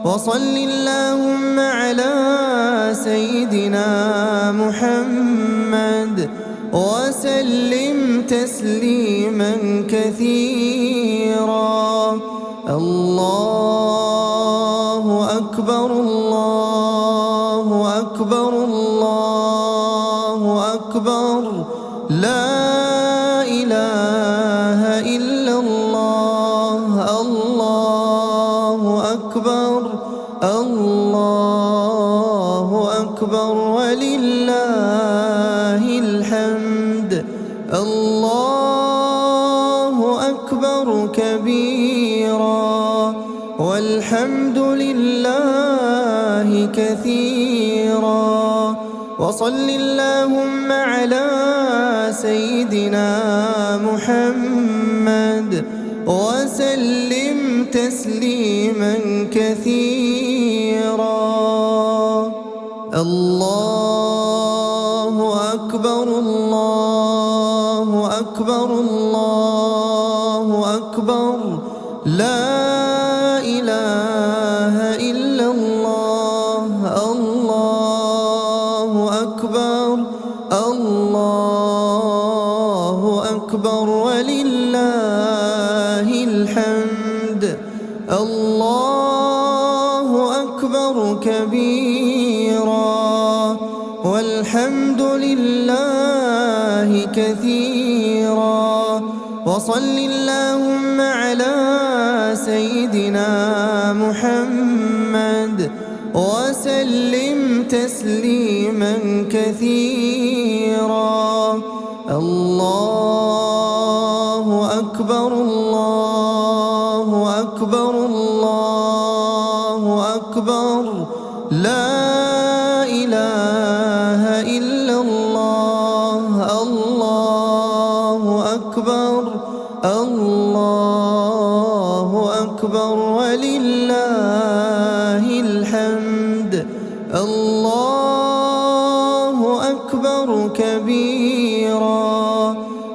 وصل اللهم على سيدنا محمد وسلم تسليما كثيرا. الله أكبر الله أكبر الله أكبر لا إله إلا الله. الله أكبر الله أكبر ولله الحمد. الله أكبر كبيرا والحمد لله كثيرا وصل اللهم على سيدنا محمد وسلم تسليما كثيرا. الله أكبر الله أكبر الله أكبر لا إله إلا الله. الله أكبر الله أكبر ولله الحمد. الله أكبر كبيرا والحمد لله كثيرا وصل اللهم على سيدنا محمد وسلم تسليما كثيرا. الله أكبر الله أكبر الله أكبر لا إله إلا الله. الله أكبر الله أكبر ولله الحمد. الله أكبر كبيرا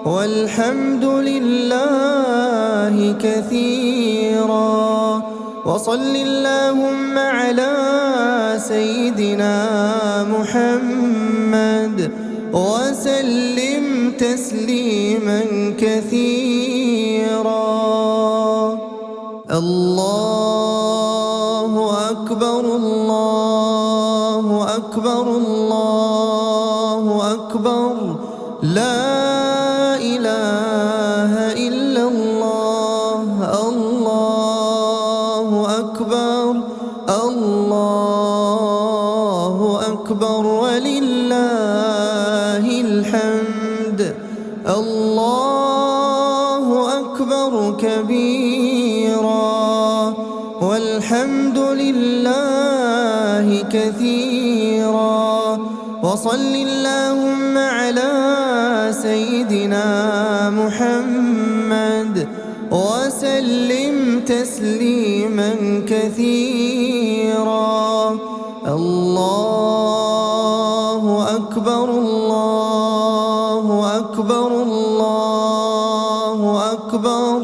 والحمد لله كثيرا وصل اللهم على سيدنا محمد وسلم تسليما كثيرا. الله أكبر الله أكبر الله أكبر لا إله إلا الله. الله أكبر الله أكبر ولله الحمد. الله أكبر كبيرا والحمد لله كثيرا وصل اللهم على سيدنا محمد وسلم تسليما كثيرا. الله أكبر الله أكبر الله أكبر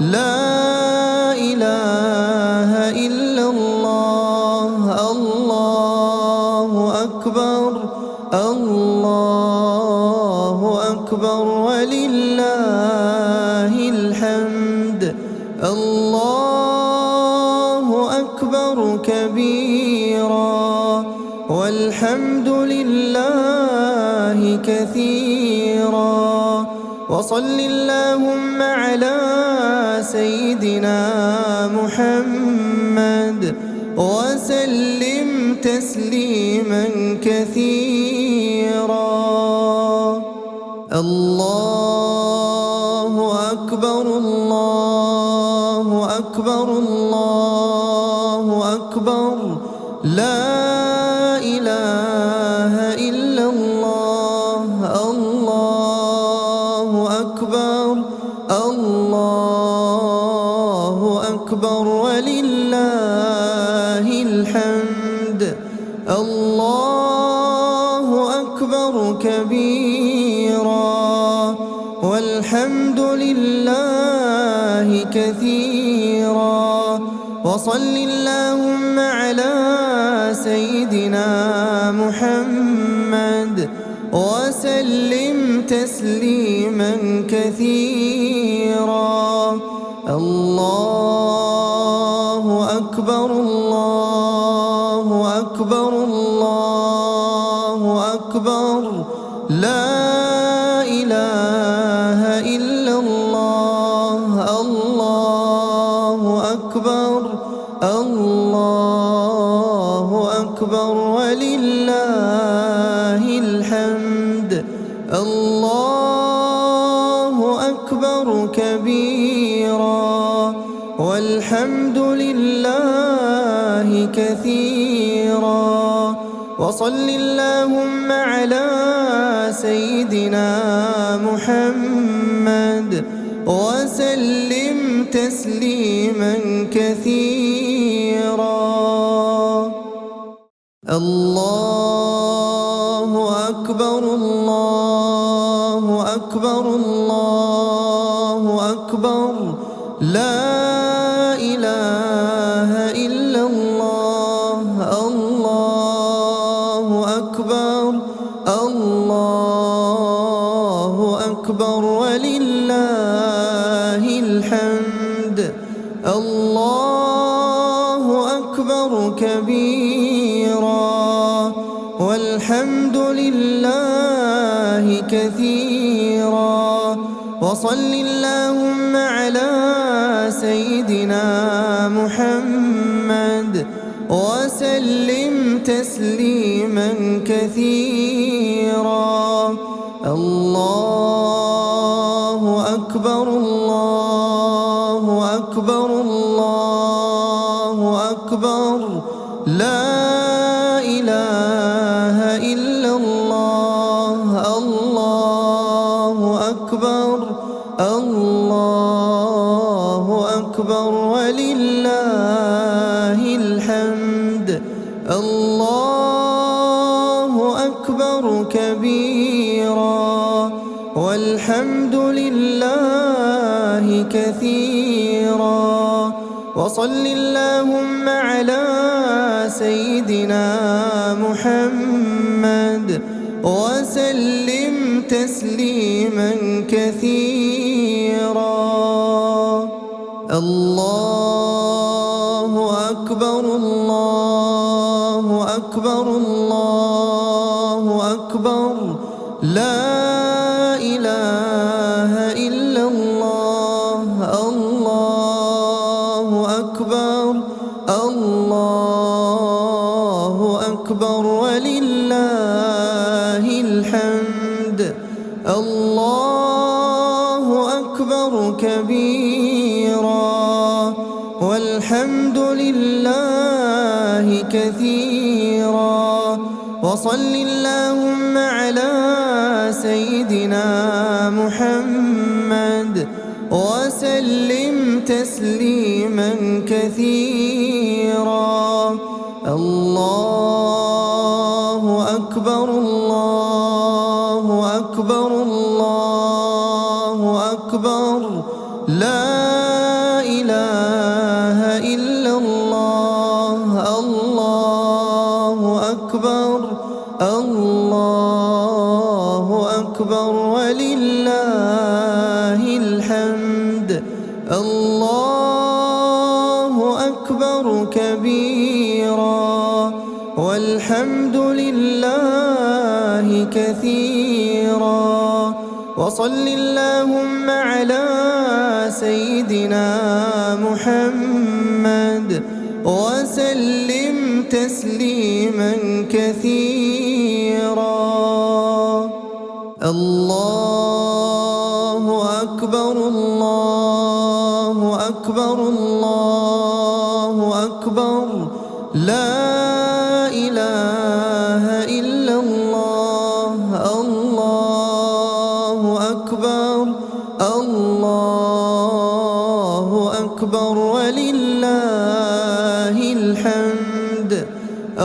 لا إله إلا الله. الله أكبر الله أكبر ولله الحمد. الله أكبر كبيرا والحمد لله كثيرا وصل اللهم على سيدنا محمد وسلم تسليما كثيرا. الله أكبر الله أكبر الله أكبر لا إله إلا الله. الله أكبر الله أكبر ولله الحمد. الله أكبر كبيرا والحمد لله كثيرا وصل اللهم على سيدنا محمد وسلم تسليما كثيرا. الله أكبر الله أكبر الله أكبر لا إله إلا الله. الله أكبر الله أكبر ولله الحمد. الله أكبر كبيرا والحمد لله كثيرا وصل اللهم على سيدنا محمد وسلم تسليما كثيرا. الله أكبر الله أكبر الله أكبر لا إله إلا الله. الله أكبر الله أكبر ولله الحمد. الله أكبر كبيرا والحمد لله كثيرا وصل اللهم على سيدنا محمد وسلم تسليما كثيرا. الله أكبر الله أكبر الله أكبر لا إله إلا الله. الله أكبر الله أكبر ولله الحمد. الله أكبر كبيرا والحمد لله كثيرا وصل اللهم على سيدنا محمد وسلم تسليما كثيرا. الله أكبر الله أكبر الله أكبر لا إله إلا الله. الله أكبر الله أكبر ولله الحمد. الله أكبر كبيرا والحمد لله كثيرا وصل اللهم على سيدنا محمد وسلم تسليما كثيرا. الله أكبر الله أكبر الله أكبر لا إله إلا الله. الله أكبر الله أكبر ولله الحمد. الله أكبر كبيرا والحمد لله كثيرا وصل اللهم على سيدنا محمد وسلم تسليما كثيرا. الله أكبر الله أكبر الله أكبر لا إله إلا الله. الله أكبر الله أكبر ولله الحمد.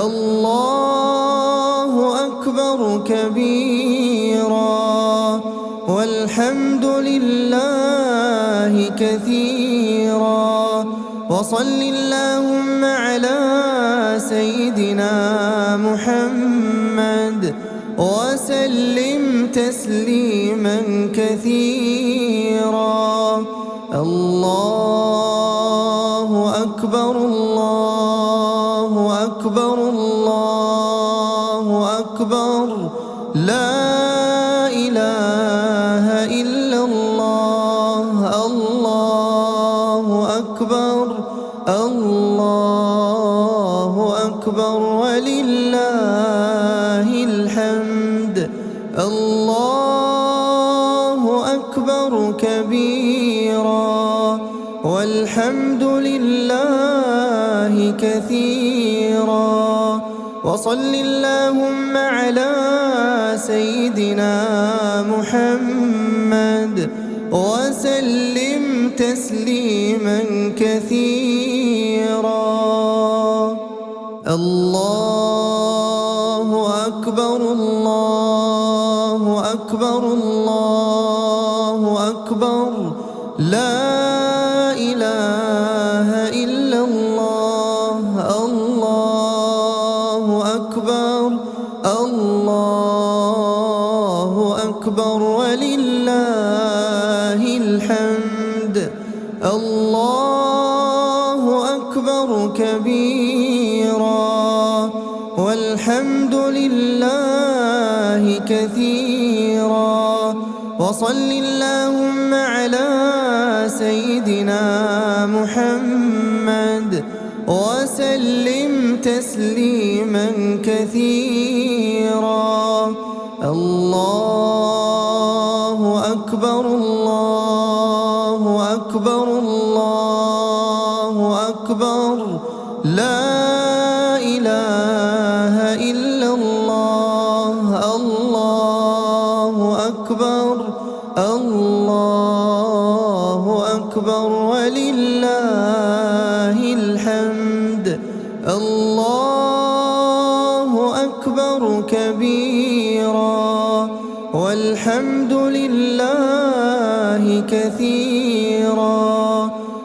الله أكبر كبيرا والحمد لله كثيرا وصل اللهم على سيدنا محمد وسلم تسليما كثيرا. الله أكبر الله أكبر الله أكبر لا إله إلا الله. الله أكبر الله أكبر ولله الحمد. الله أكبر كبيرا والحمد لله كثيرا وصل اللهم على سيدنا محمد وسلم تسليما كثيرا. الله أكبر الله أكبر الله أكبر لا إله إلا الله. الله أكبر الله أكبر ولله الحمد. الله أكبر كبيرا والحمد لله كثيرا وصل اللهم على سيدنا محمد وسلم تسليما كثيرا. الله أكبر الله أكبر الله أكبر لا إله إلا الله. الله أكبر الله أكبر ولله الحمد. الله أكبر كبيرا والحمد لله كثيرا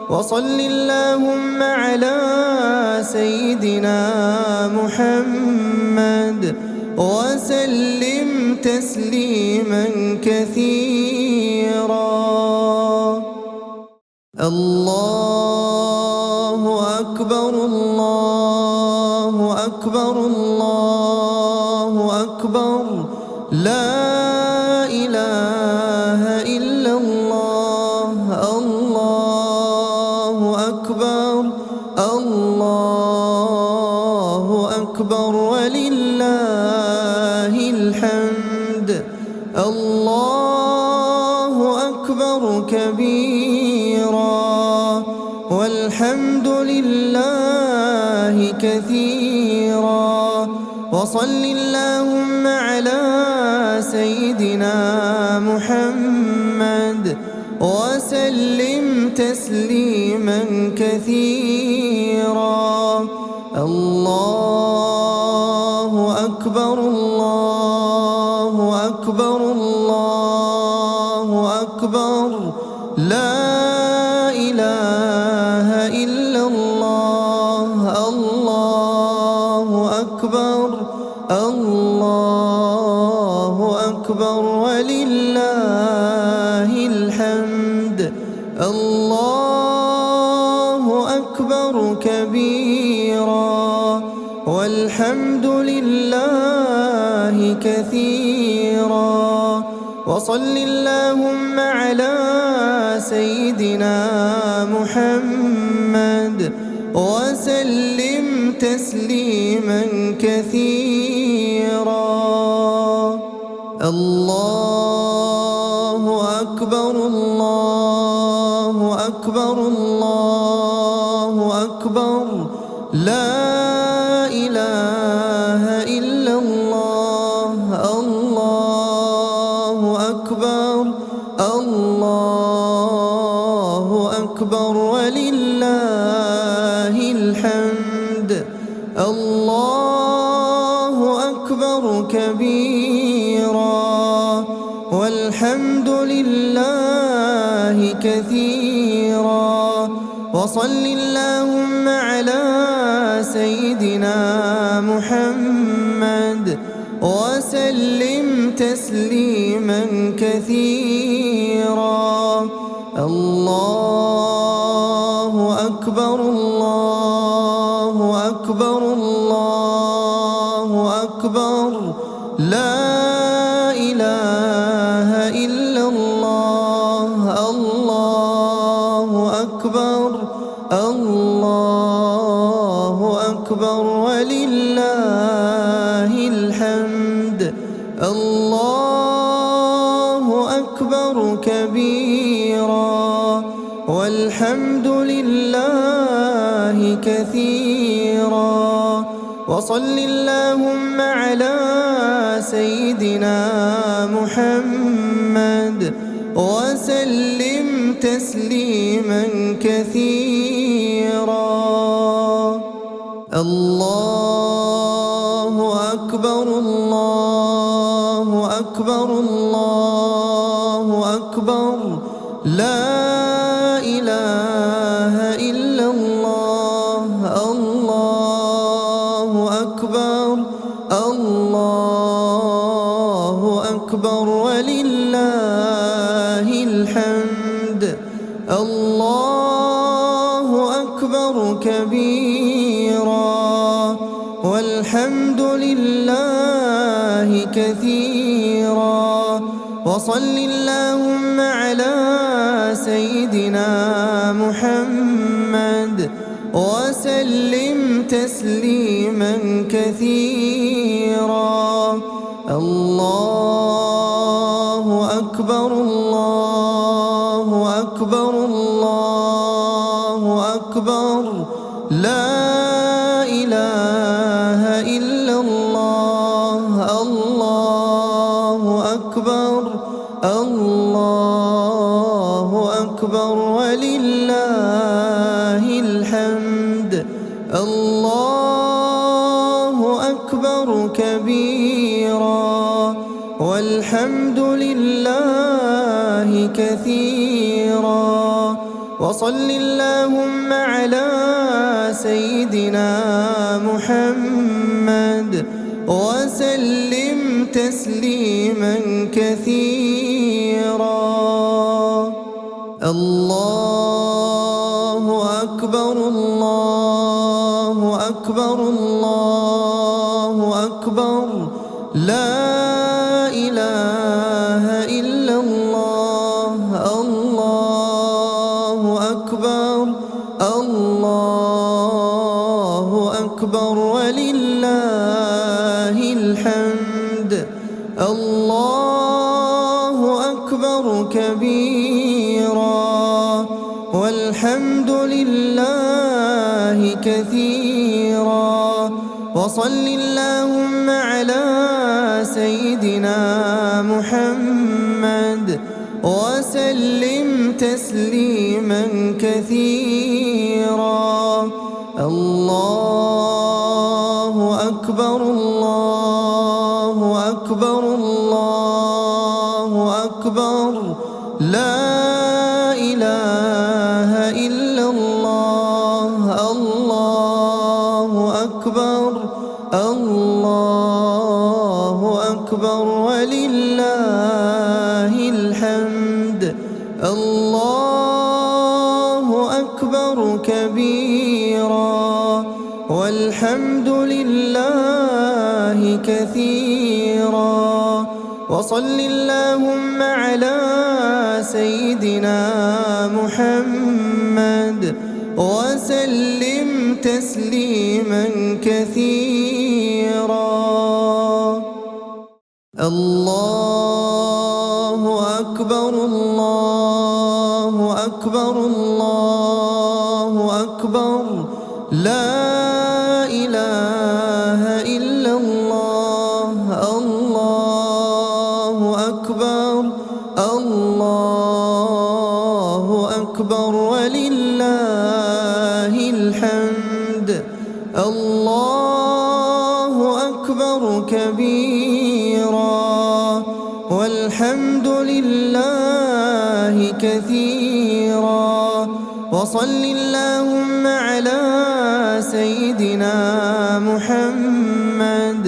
وصل اللهم على سيدنا محمد وسلم تسليما كثيرا. الله أكبر الله أكبر الله أكبر لا إله إلا الله. الله أكبر الله أكبر ولله الحمد. الله أكبر كبيرا والحمد لله كثيرا وصل اللهم على سيدنا محمد وسلم تسليما كثيرا. الله أكبر الله أكبر الله أكبر لا إله إلا الله. الله أكبر الله أكبر ولله الحمد. الله أكبر كبيرا والحمد لله كثيرا وصل اللهم على سيدنا محمد وسلم تسليما كثيرا. الله أكبر الله أكبر الله أكبر لا إله إلا الله. الله أكبر الله أكبر ولله الحمد. الله أكبر كبيرا والحمد لله كثيرا وصل اللهم على سيدنا محمد وسلم تسليما كثيرا. الله أكبر الله أكبر الله أكبر لا إله إلا الله. الله أكبر الله أكبر ولله الحمد. الله أكبر كبيرا والحمد لله كثيرا وصل اللهم على سيدنا محمد وسلم تسليما كثيرا. الله أكبر الله أكبر الله أكبر لا إله إلا الله. الله أكبر الله أكبر ولله الحمد. الله أكبر كبيرا والحمد لله كثيرا وصل اللهم على سيدنا محمد وسلم تسليما كثيرا. الله أكبر الله أكبر الله أكبر لا إله إلا الله. الله أكبر الله أكبر ولله الحمد. الله أكبر كبيرا والحمد لله كثيرا وصل اللهم على سيدنا محمد وسلم تسليما كثيرا. الله أكبر الله أكبر الله أكبر لا إله إلا الله. الله أكبر الله أكبر ولله الحمد. الله أكبر كبيرا والحمد لله كثيرا وصل اللهم على سيدنا محمد وسلم تسليما كثيرا. الله أكبر الله أكبر الله أكبر لا إله إلا الله. الله أكبر الله أكبر ولله الحمد. الله أكبر كبيرا والحمد لله كثيرا وصل اللهم على سيدنا محمد وسلم تسليما كثيرا. الله أكبر الله أكبر الله أكبر لا إله إلا الله. الله أكبر الله أكبر ولله الحمد. الله أكبر كبيرا والحمد لله كثيرا وصل اللهم على سيدنا محمد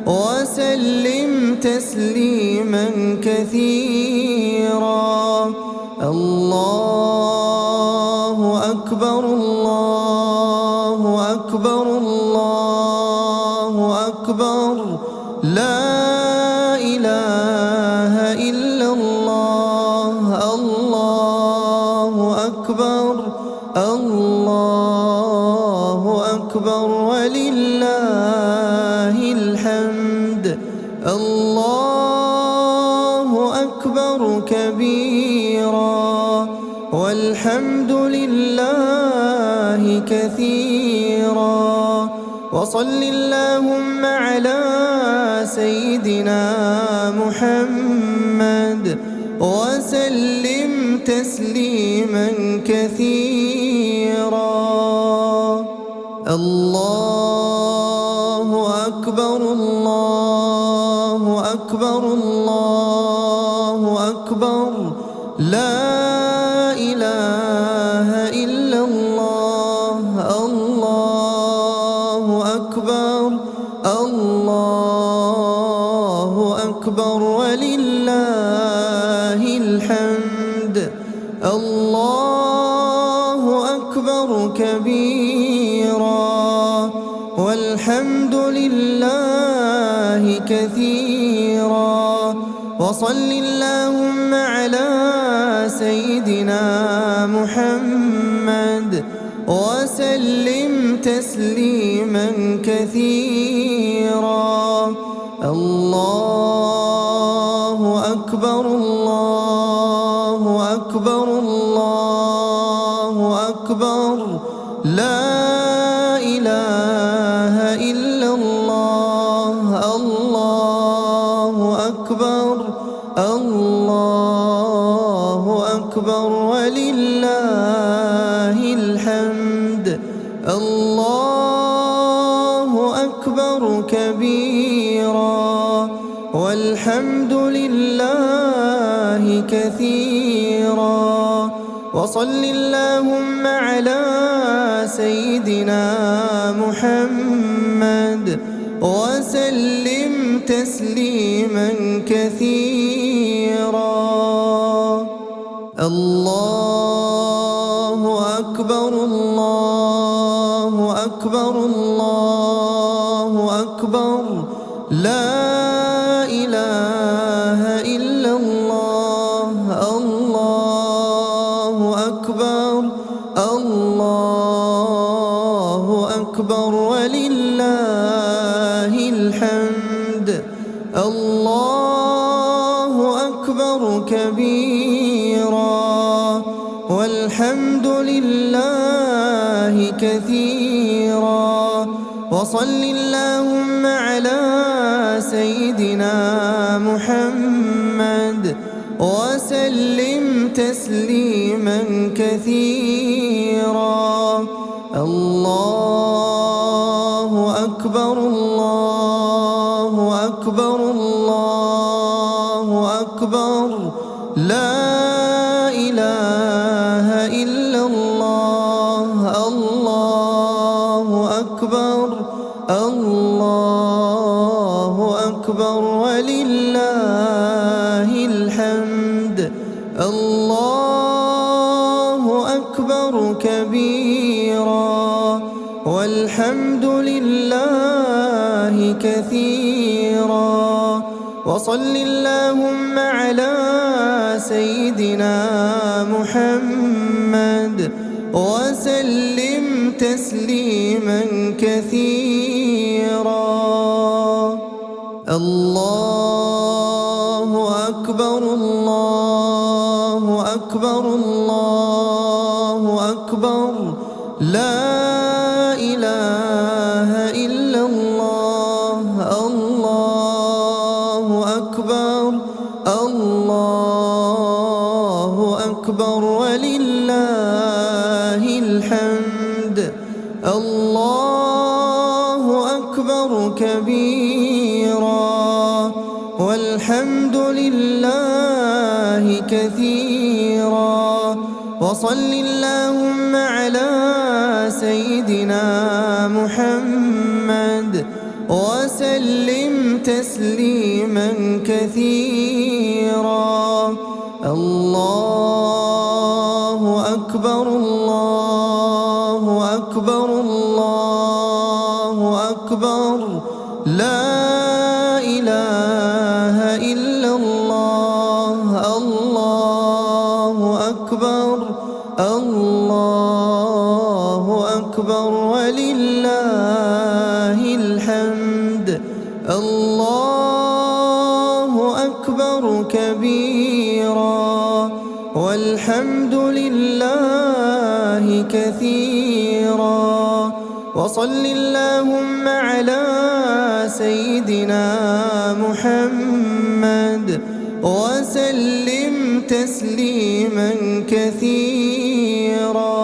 وسلم تسليما كثيرا. الله أكبر الله أكبر الله أكبر لا إله إلا الله. الله أكبر الله أكبر ولله الحمد. الله أكبر كبيرا والحمد لله كثيرا وصل اللهم على سيدنا محمد وسلم تسليما كثيرا. الله أكبر الله أكبر الله أكبر لا إله إلا الله. الله أكبر الله أكبر ولله الحمد. الله أكبر كبيرا والحمد لله كثيرا وصل اللهم على سيدنا محمد وسلم تسليما كثيرا. الله أكبر الله أكبر الله أكبر لا إله إلا الله. الله أكبر الله أكبر ولله الحمد. الله أكبر كبيرا والحمد لله كثيرا وصل اللهم على سيدنا محمد وسلم تسليما كثيرا. الله أكبر الله أكبر الله أكبر لا إله إلا الله. الله أكبر الله أكبر ولله الحمد. الله أكبر كبيرا والحمد لله كثيرا وصل اللهم على سيدنا محمد وسلم تسليما كثيرا. الله أكبر الله أكبر الله أكبر لا إله إلا الله. الله أكبر الله أكبر ولله الحمد. الله أكبر كبيرا والحمد لله كثيرا. وصل اللهم على سيدنا محمد وسلم تسليما كثيرا. الله أكبر الله أكبر الله أكبر لا إله إلا الله. الله أكبر الله أكبر ولله الحمد. الله أكبر كبيرا والحمد لله كثيرا. وصل اللهم على سيدنا محمد وسلم تسليما كثيرا. الله أكبر الله أكبر الله أكبر لا إله إلا الله. الله أكبر الله أكبر ولله الحمد. الله أكبر كبيرا والحمد لله كثيرا. وصل اللهم على سيدنا محمد وسلم تسليما كثيرا.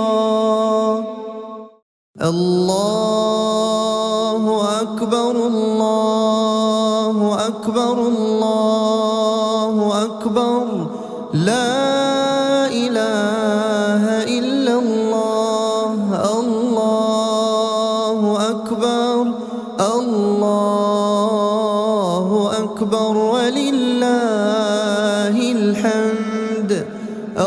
الله أكبر الله أكبر الله أكبر لا إله إلا الله. الله أكبر الله أكبر ولله الحمد.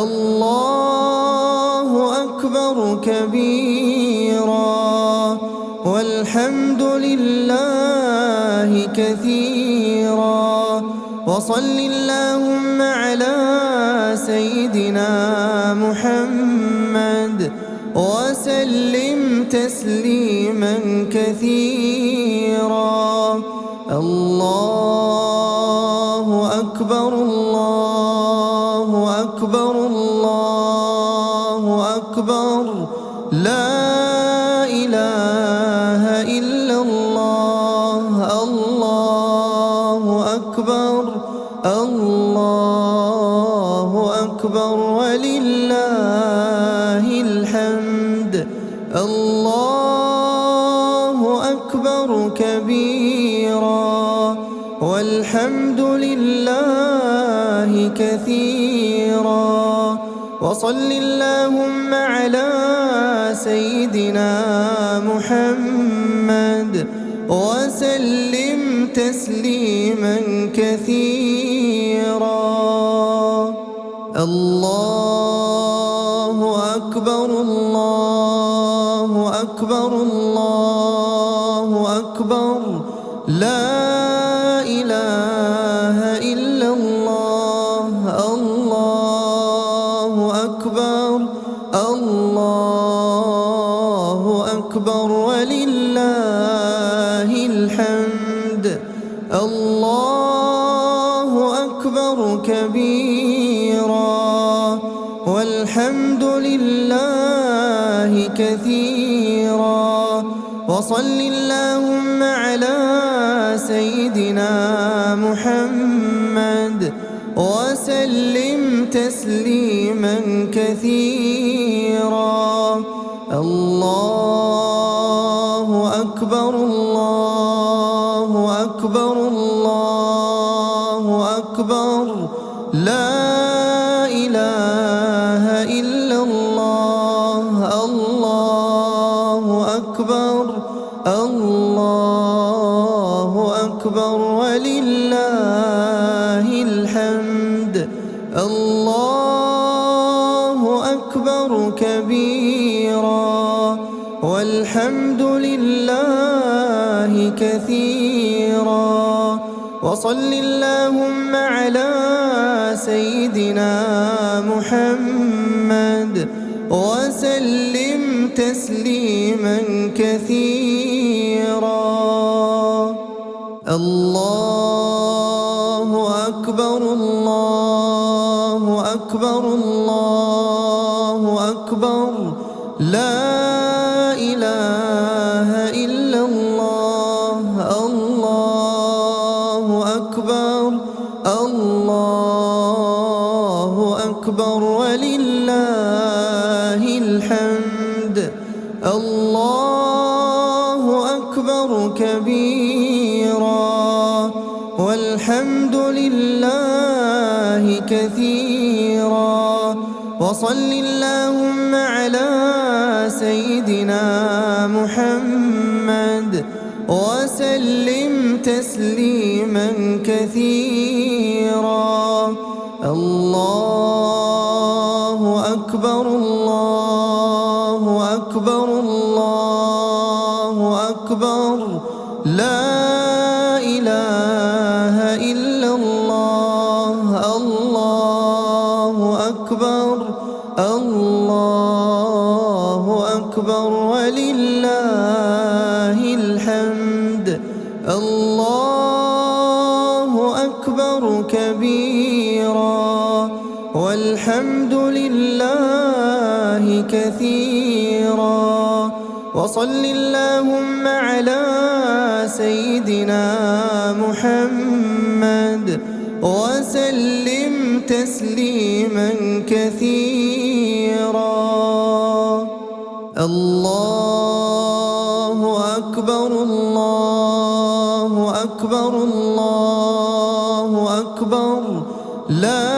الله أكبر كبيرا والحمد لله كثيرا. وصل اللهم على سيدنا محمد وسلم تسليما كثيرا. الله أكبر الله أكبر الله أكبر لا إله إلا الله. الله أكبر الله أكبر ولله الحمد. الله أكبر كبيرا والحمد لله كثيرا. وصل اللهم على سيدنا محمد وسلم تسليما كثيرا. الله أكبر الله أكبر الله أكبر لا إله إلا الله. الله أكبر الله أكبر ولله الحمد. الله أكبر كبيرا والحمد لله كثيرا. وصل اللهم على سيدنا محمد وسلم تسليما كثيرا. الله أكبر الله أكبر الله أكبر، لا إله إلا الله. الله أكبر الله أكبر ولله الحمد. الله أكبر كبيرا والحمد لله كثيرا. وصل اللهم على سيدنا محمد وسلم تسليما كثيرا. الله أكبر الله أكبر الله أكبر، لا إله إلا الله. الله أكبر الله أكبر ولله الحمد. الله أكبر كبيرا والحمد لله كثيرا. وصل اللهم على سيدنا محمد وسلم تسليما كثيرا. الله أكبر الله أكبر الله أكبر، لا إله إلا الله. الله أكبر الله أكبر ولله الحمد. الله أكبر كبيرا والحمد لله كثيرا. وصل اللهم على سيدنا محمد وسلم تسليما كثيرا. الله أكبر الله أكبر الله أكبر، لا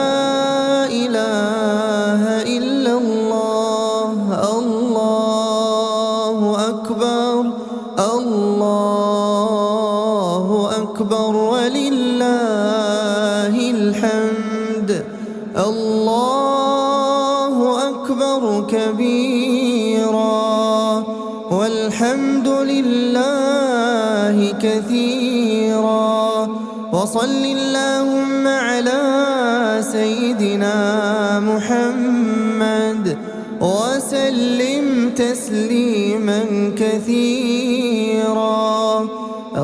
إله إلا الله. الله أكبر الله أكبر ولله الحمد. الله أكبر كبيرا والحمد لله كثيرا. وصل اللهم على سيدنا محمد وسلم تسليما كثيرا.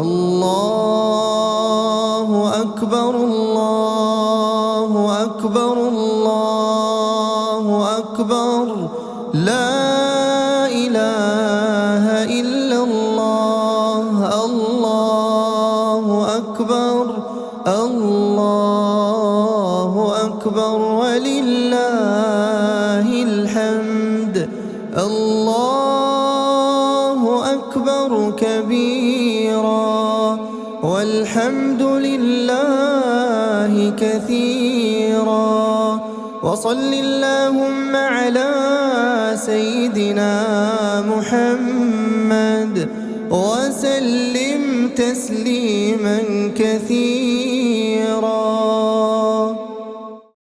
الله أكبر الله أكبر الله أكبر، لا إله إلا الله. الله أكبر الله أكبر ولله الحمد. الله أكبر كبيرا والحمد لله كثيرا. وصل اللهم على سيدنا محمد وسلم تسليما كثيرا.